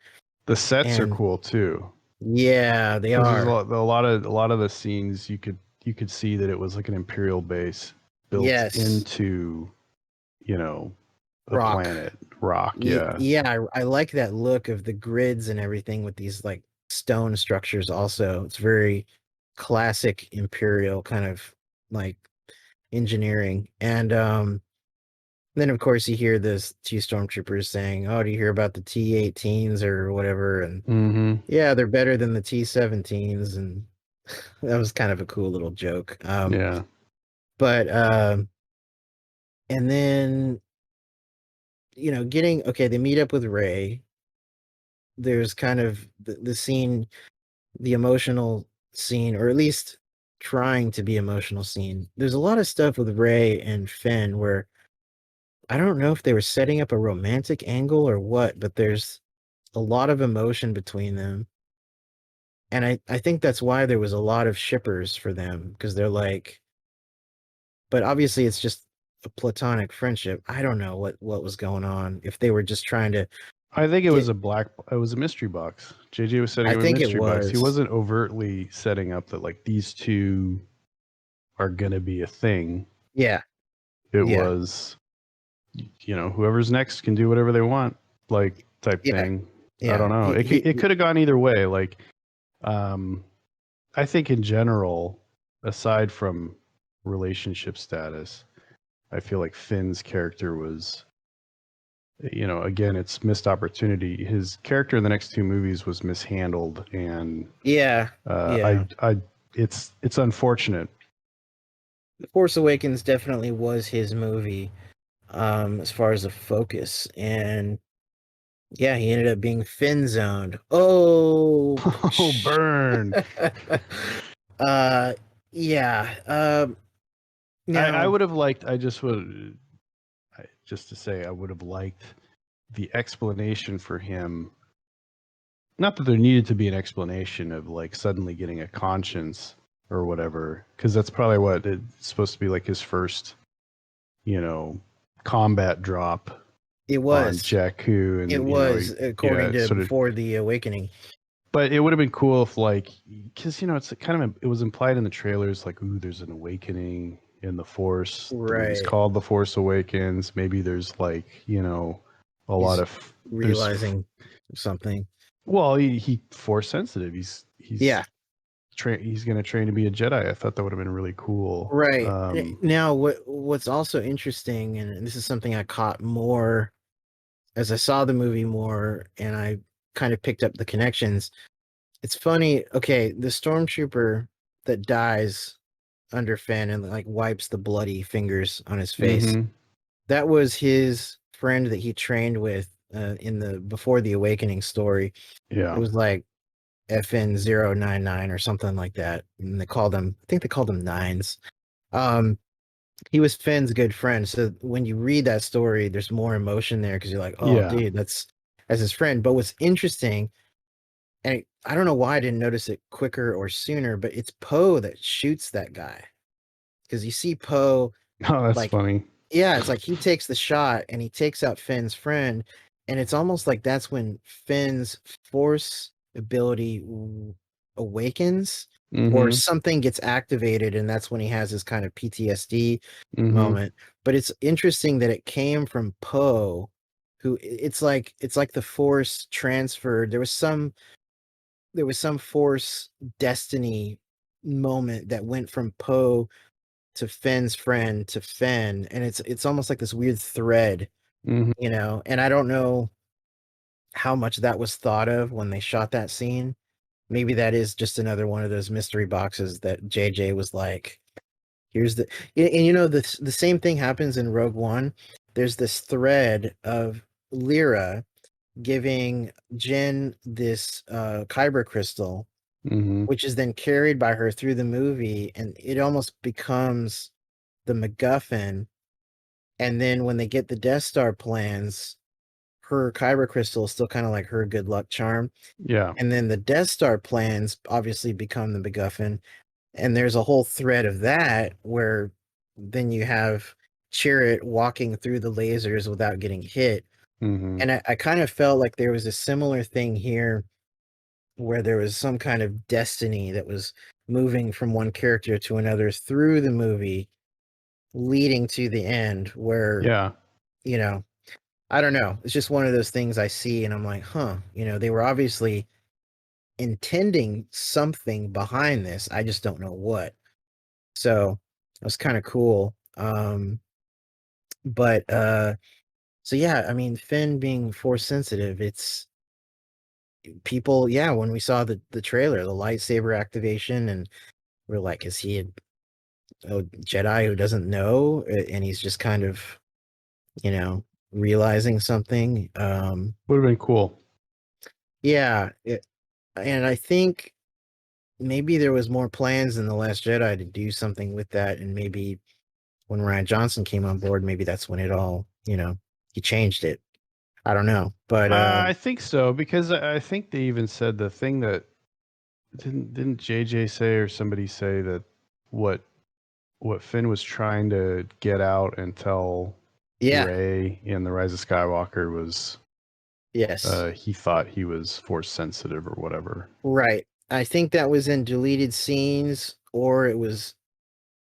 the sets are And cool too yeah, they because there's are. a lot of the scenes you could see that it was like an Imperial base built Yes, into you know a rock. planet rock. Yeah. Yeah, I like that look of the grids and everything with these like stone structures also. It's very classic Imperial kind of like engineering. And then of course you hear this two stormtroopers saying, "Oh, do you hear about the T-18s or whatever?" And hmm yeah, they're better than the T-17s, and that was kind of a cool little joke. Yeah. But and then getting okay, they meet up with Ray. There's kind of the scene, the emotional scene, or at least trying to be emotional scene. There's a lot of stuff with Ray and Finn where I don't know if they were setting up a romantic angle or what, but there's a lot of emotion between them. And I think that's why there was a lot of shippers for them because they're like, but obviously it's just a platonic friendship. I don't know what was going on. If they were just trying to I think get, it was a mystery box. JJ was setting I up a think it mystery box. He was. wasn't overtly setting up that like these two are gonna be a thing. Yeah, It yeah, was, whoever's next can do whatever they want, like type yeah, thing. I don't yeah. know. It could have gone either way. Like, um, I think in general, aside from relationship status, I feel like Finn's character was again, it's missed opportunity. His character in the next two movies was mishandled, and Yeah. it's unfortunate. The Force Awakens definitely was his movie, as far as the focus. And yeah, he ended up being fin zoned. Oh, Oh, burn. uh, yeah. I Now would have liked, just to say, I would have liked the explanation for him. Not that there needed to be an explanation of like suddenly getting a conscience or whatever, because that's probably what it's supposed to be, like his first, combat drop it on was, Jakku, it and was according to sort of. Before the Awakening. But it would have been cool if, like, because it's kind of, it was implied in the trailers, like, ooh, there's an awakening in the Force. The movie's Right. called The Force Awakens. Maybe there's like, a lot He's of realizing something. well, he Force sensitive. Yeah. He's going to train to be a Jedi. I thought that would have been really cool. Right. Now, what's also interesting, and this is something I caught more as I saw the movie more, and I kind of picked up the connections. It's funny. Okay, the stormtrooper that dies under Finn and like wipes the bloody fingers on his face. Mm-hmm. That was his friend that he trained with in the Before the Awakening story. Yeah. It was like FN 099 or something like that, and they called him. I think they called him Nines. He was Finn's good friend. So when you read that story, there's more emotion there because you're like, oh, Yeah. dude, that's as his friend. But what's interesting, and I don't know why I didn't notice it quicker or sooner, but it's Poe that shoots that guy because you see Poe Oh, that's like, funny. yeah, it's like he takes the shot and he takes out Finn's friend, and it's almost like that's when Finn's force ability awakens or Mm-hmm. something gets activated, and that's when he has his kind of PTSD Mm-hmm. moment. But it's interesting that it came from Poe, who it's like the force transferred. There was some force destiny moment that went from Poe to Finn's friend to Finn, and it's almost like this weird thread, Mm-hmm. and I don't know how much that was thought of when they shot that scene. Maybe that is just another one of those mystery boxes that JJ was like, here's and the same thing happens in Rogue One. There's this thread of Lyra giving Jin this kyber crystal, Mm-hmm. which is then carried by her through the movie, and it almost becomes the MacGuffin. And then when they get the Death Star plans, her kyber crystal is still kind of like her good luck charm. Yeah. And then the Death Star plans obviously become the MacGuffin. And there's a whole thread of that where then you have Chirrut walking through the lasers without getting hit. Mm-hmm. And I kind of felt like there was a similar thing here where there was some kind of destiny that was moving from one character to another through the movie, leading to the end where, Yeah. you know, I don't know. It's just one of those things I see and I'm like, huh, they were obviously intending something behind this. I just don't know what. So it was kind of cool. But so yeah, I mean, Finn being force sensitive, it's people, yeah, when we saw the trailer, the lightsaber activation, and we're like, is he a Jedi who doesn't know? And he's just kind of, you know, realizing something. Would have been cool. Yeah, and I think maybe there was more plans in The Last Jedi to do something with that, and maybe when Ryan Johnson came on board, maybe that's when it all, he changed it. I don't know, but I think so, because I think they even said the thing that didn't JJ say, or somebody say, that what Finn was trying to get out and tell yeah, Rey in The Rise of Skywalker was yes, he thought he was force sensitive or whatever. right. I think that was in deleted scenes, or it was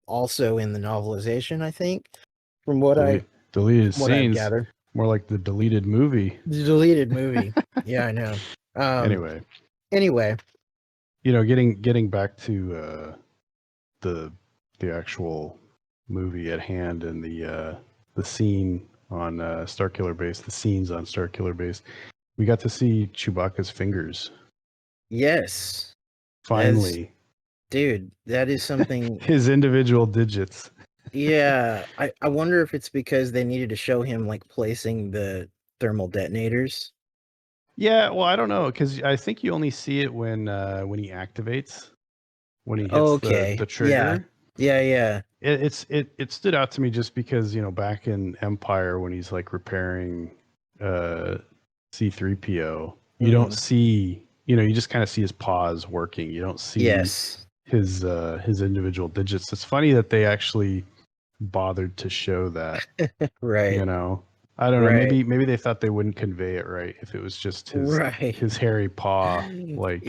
also in the novelization. I think, from what Deleted from what I've scenes, gathered, more like the deleted movie. the deleted movie. Yeah, I know. Anyway, Anyway, getting back to the actual movie at hand, and the scene on Starkiller Base, the scenes on Starkiller Base, we got to see Chewbacca's fingers. Yes. Finally. Dude, that is something. His individual digits. Yeah, I wonder if it's because they needed to show him like placing the thermal detonators. Yeah, well, I don't know, because I think you only see it when he activates, when he hits Okay. the trigger. Yeah. It stood out to me just because, back in Empire when he's like repairing C3PO, you don't see, you just kind of see his paws working. You don't see his individual digits. It's funny that they actually bothered to show that. Right. I don't know. Maybe they thought they wouldn't convey it right if it was just his hairy paw, like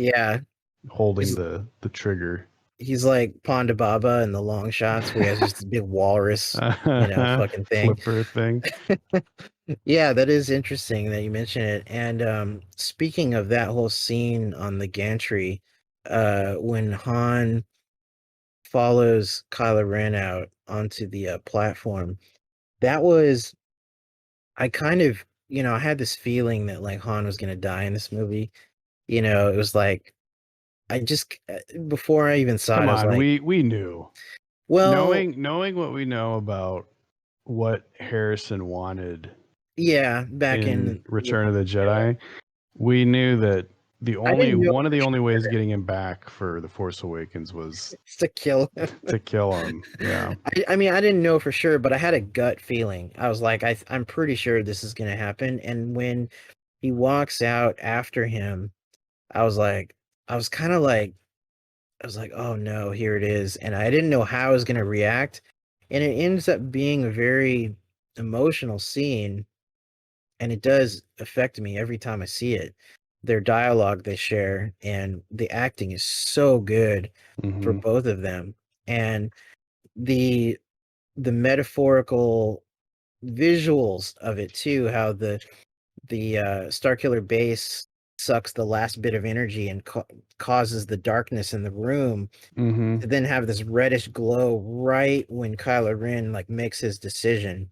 holding the trigger. He's like Ponda Baba in the long shots where he has just this big walrus, fucking thing. Flipper thing. Yeah, that is interesting that you mention it. And speaking of that whole scene on the gantry, when Han follows Kylo Ren out onto the platform, that was, I kind of, I had this feeling that like Han was gonna die in this movie. It was like I just before I even saw Come it, I was on, like, we knew. well, knowing what we know about what Harrison wanted. Yeah, back in Return of the Jedi, we knew that one of the only ways getting him back for The Force Awakens was to kill him. To kill him. Yeah. I mean, I didn't know for sure, but I had a gut feeling. I was like, I'm pretty sure this is going to happen. And when he walks out after him, I was kind of like, oh no, here it is. And I didn't know how I was going to react. And it ends up being a very emotional scene. And it does affect me every time I see it. Their dialogue they share and the acting is so good for both of them. And the metaphorical visuals of it too, how the Starkiller base sucks the last bit of energy and causes the darkness in the room to then have this reddish glow right when Kylo Ren like makes his decision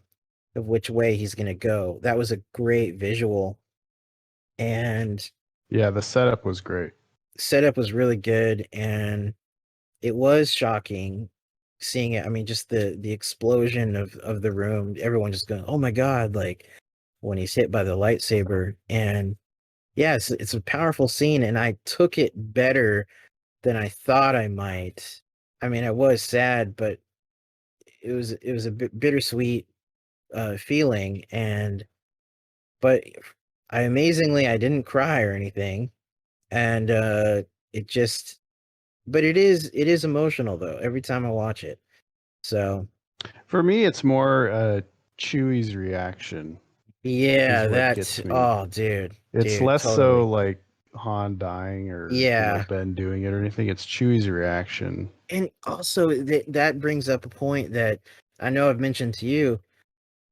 of which way he's going to go. That was a great visual. And yeah, the setup was great. Setup was really good, and it was shocking seeing it. I mean, just the explosion of the room, everyone just going, "Oh my god," like when he's hit by the lightsaber. And yeah, it's a powerful scene, and I took it better than I thought I might. I mean, I was sad, but it was a bit bittersweet feeling. But I didn't cry or anything. And it just but it is emotional though every time I watch it. So for me it's more Chewie's reaction. Yeah, gets me. Oh dude. It's dude, less totally. so like Han dying or Ben doing it or anything. It's Chewie's reaction. And also that brings up a point that I know I've mentioned to you.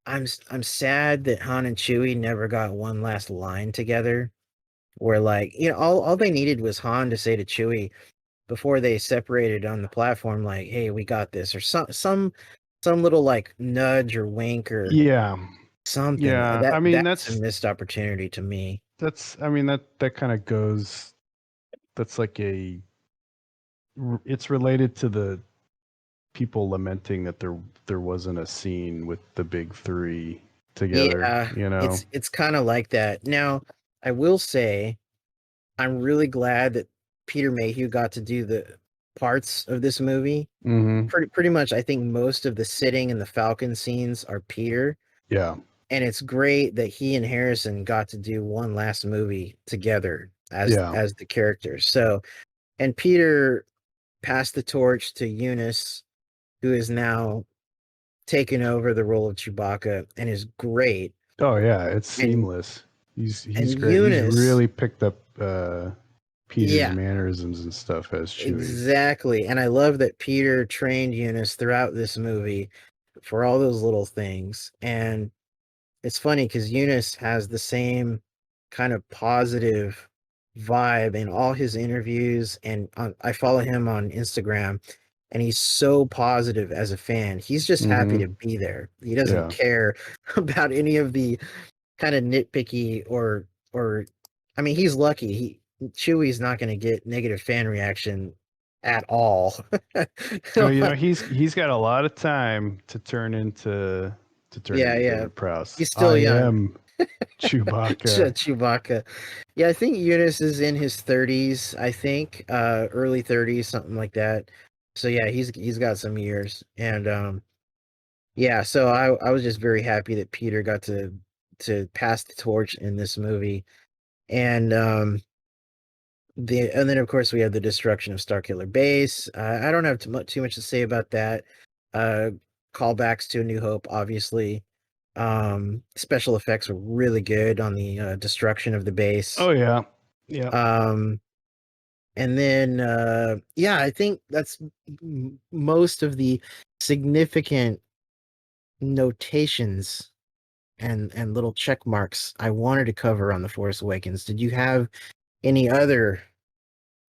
I'm sad that Han and Chewie never got one last line together. Where like, all they needed was Han to say to Chewie before they separated on the platform, like, "Hey, we got this," or some little like nudge or wink or something. Yeah, I mean that's a missed opportunity to me. I mean that kind of goes. That's like it's related to the people lamenting that there wasn't a scene with the big three together. Yeah, it's kind of like that. Now, I will say, I'm really glad that Peter Mayhew got to do the parts of this movie. Pretty much, I think most of the sitting and the Falcon scenes are Peter. Yeah. And it's great that he and Harrison got to do one last movie together as the characters. So, and Peter passed the torch to Eunice, who is now taken over the role of Chewbacca and is great. Oh yeah, it's seamless. He's great. Eunice, he's really picked up Peter's mannerisms and stuff as Chewie. Exactly. And I love that Peter trained Eunice throughout this movie for all those little things. And it's funny because Eunice has the same kind of positive vibe in all his interviews. And I follow him on Instagram. and he's so positive as a fan. He's just happy to be there. He doesn't care about any of the kind of nitpicky or I mean, he's lucky. Chewie's not going to get negative fan reaction at all. Well, he's got a lot of time to turn into David Prowse. He's still young. I am Chewbacca. Chewbacca. Yeah, I think Eunice is in his 30s, I think, early 30s, something like that. So yeah, he's got some years. And yeah, so I was just very happy that Peter got to pass the torch in this movie. And then of course we have the destruction of Starkiller Base. I don't have too much to say about that. Callbacks to A New Hope, obviously. Special effects were really good on the destruction of the base. Oh yeah. And then yeah, I think that's most of the significant notations and little check marks I wanted to cover on The Force Awakens. Did you have any other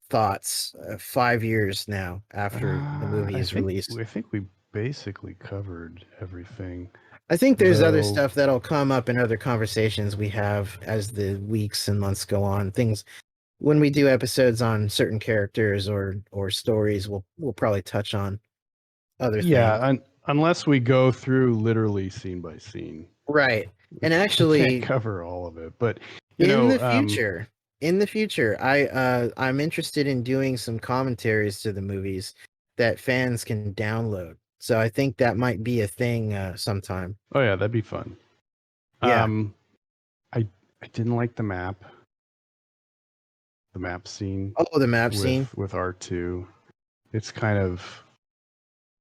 thoughts 5 years now after the movie is released? I think we basically covered everything. I think there's other stuff that'll come up in other conversations we have as the weeks and months go on. Things when we do episodes on certain characters or stories, we'll probably touch on other things. Yeah, unless we go through literally scene by scene. Right. And actually we can't cover all of it, but in the future, I'm interested in doing some commentaries to the movies that fans can download. So I think that might be a thing sometime. Oh yeah, that'd be fun. Yeah. I didn't like the map scene. Oh, the map scene with R2. It's kind of,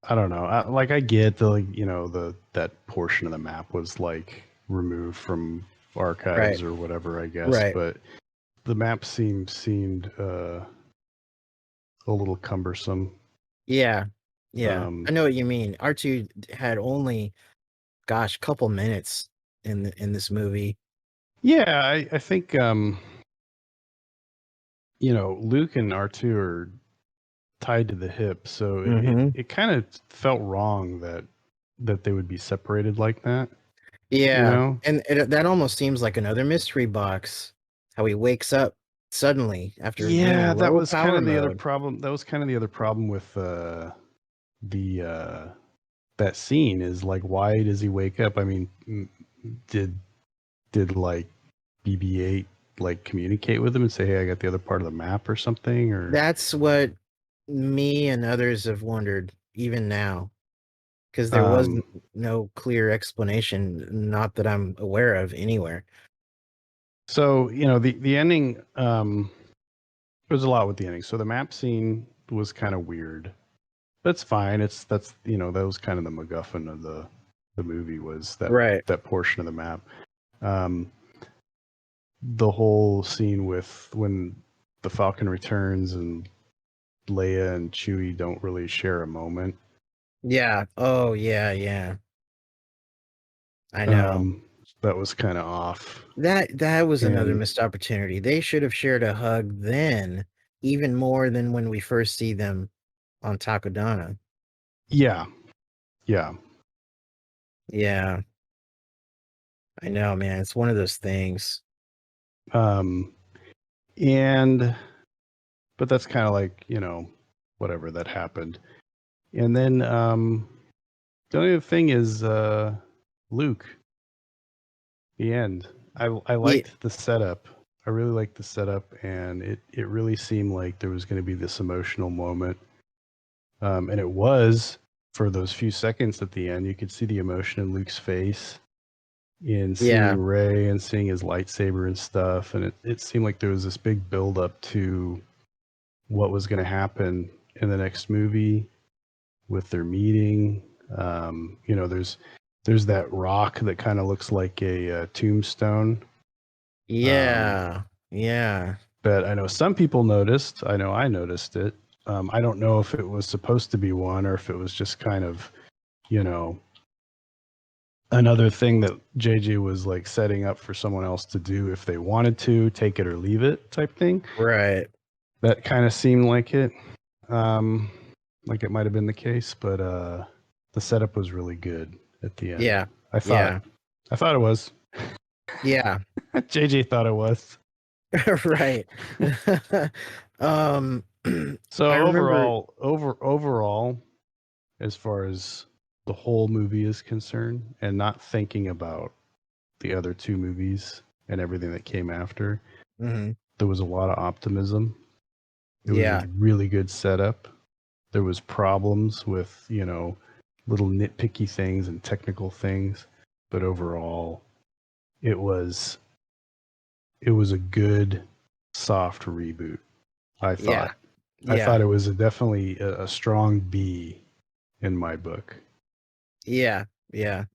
I don't know. I get that portion of the map was like removed from archives or whatever, I guess. Right. But the map seemed a little cumbersome. Yeah. Yeah. I know what you mean. R2 had only, a couple minutes in this movie. Yeah, I think Luke and R2 are tied to the hip, so it kind of felt wrong that they would be separated like that. Yeah, and that almost seems like another mystery box. How he wakes up suddenly after that was kind of the other problem. That was kind of the other problem with that scene is like, why does he wake up? I mean, did like BB-8 like communicate with him and say, hey, I got the other part of the map or something? Or that's what me and others have wondered even now, because there was no clear explanation, not that I'm aware of anywhere. So the ending, there's a lot with the ending. So the map scene was kind of weird. That's fine. That was kind of the MacGuffin of the movie, was that portion of the map. The whole scene with when the Falcon returns and Leia and Chewie don't really share a moment. Yeah. Oh yeah. I know. That was kind of off. That was another missed opportunity. They should have shared a hug then, even more than when we first see them on Takodana. Yeah. I know, man. It's one of those things. But that's kind of like, whatever, that happened. And then the only other thing is Luke. The end. I liked the setup. I really liked the setup, and it really seemed like there was going to be this emotional moment. And it was, for those few seconds at the end. You could see the emotion in Luke's face in seeing Rey and seeing his lightsaber and stuff. And it seemed like there was this big build up to what was going to happen in the next movie with their meeting. There's that rock that kind of looks like a tombstone. Yeah. But I know some people noticed. I know I noticed it. I don't know if it was supposed to be one or if it was just kind of, another thing that JJ was like setting up for someone else to do if they wanted to, take it or leave it type thing. Right. That kind of seemed like it. like it might have been the case, but the setup was really good at the end. Yeah. I thought it was. Yeah. JJ thought it was. Right. So I remember overall, as far as the whole movie is concerned, and not thinking about the other two movies and everything that came after, there was a lot of optimism. It was a really good setup. There was problems with, little nitpicky things and technical things, but overall, it was a good soft reboot. I thought. I thought it was definitely a strong B in my book. Yeah,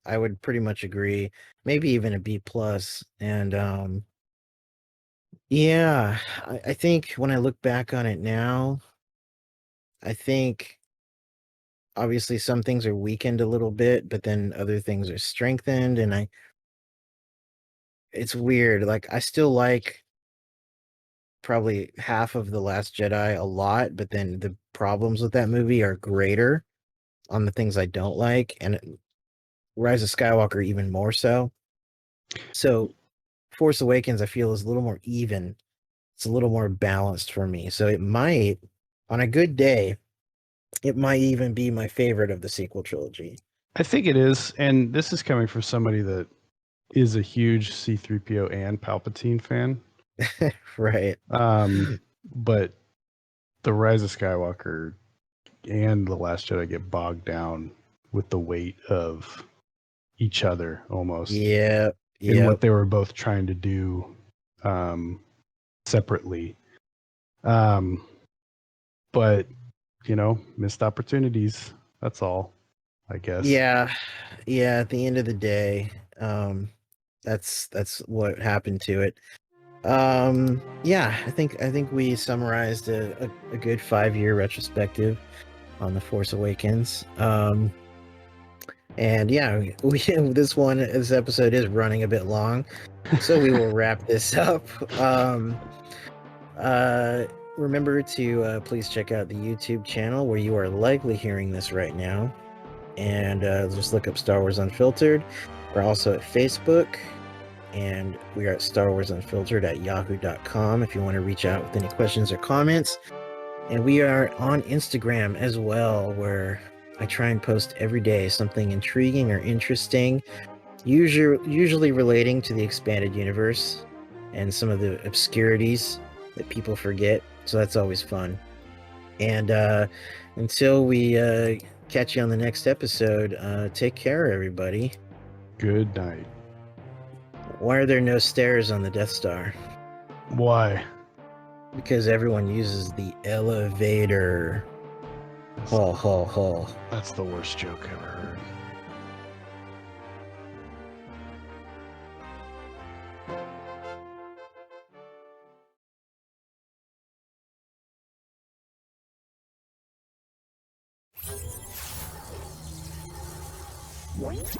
I would pretty much agree. Maybe even a B plus. And I think when I look back on it now, I think obviously some things are weakened a little bit, but then other things are strengthened. And it's weird. Like I still like probably half of The Last Jedi a lot, but then the problems with that movie are greater on the things I don't like, and Rise of Skywalker even more so. So Force Awakens, I feel, is a little more even. It's a little more balanced for me. So it might, on a good day, it might even be my favorite of the sequel trilogy. I think it is, and this is coming from somebody that is a huge C-3PO and Palpatine fan. Right. But the Rise of Skywalker and The Last Jedi get bogged down with the weight of each other almost. Yeah. In what they were both trying to do separately. But, missed opportunities. That's all, I guess. Yeah. At the end of the day, that's what happened to it. I think we summarized a good 5-year retrospective on The Force Awakens. And this episode is running a bit long, so we will wrap this up. Remember to please check out the YouTube channel where you are likely hearing this right now, and just look up Star Wars Unfiltered. We're also at Facebook, and we are at Star Wars Unfiltered at yahoo.com if you want to reach out with any questions or comments. And we are on Instagram as well, where I try and post every day something intriguing or interesting, usually relating to the expanded universe and some of the obscurities that people forget. So that's always fun. And until we catch you on the next episode, take care, everybody. Good night. Why are there no stairs on the Death Star? Why? Because everyone uses the elevator. Ho, ho, ho. That's the worst joke ever heard. What?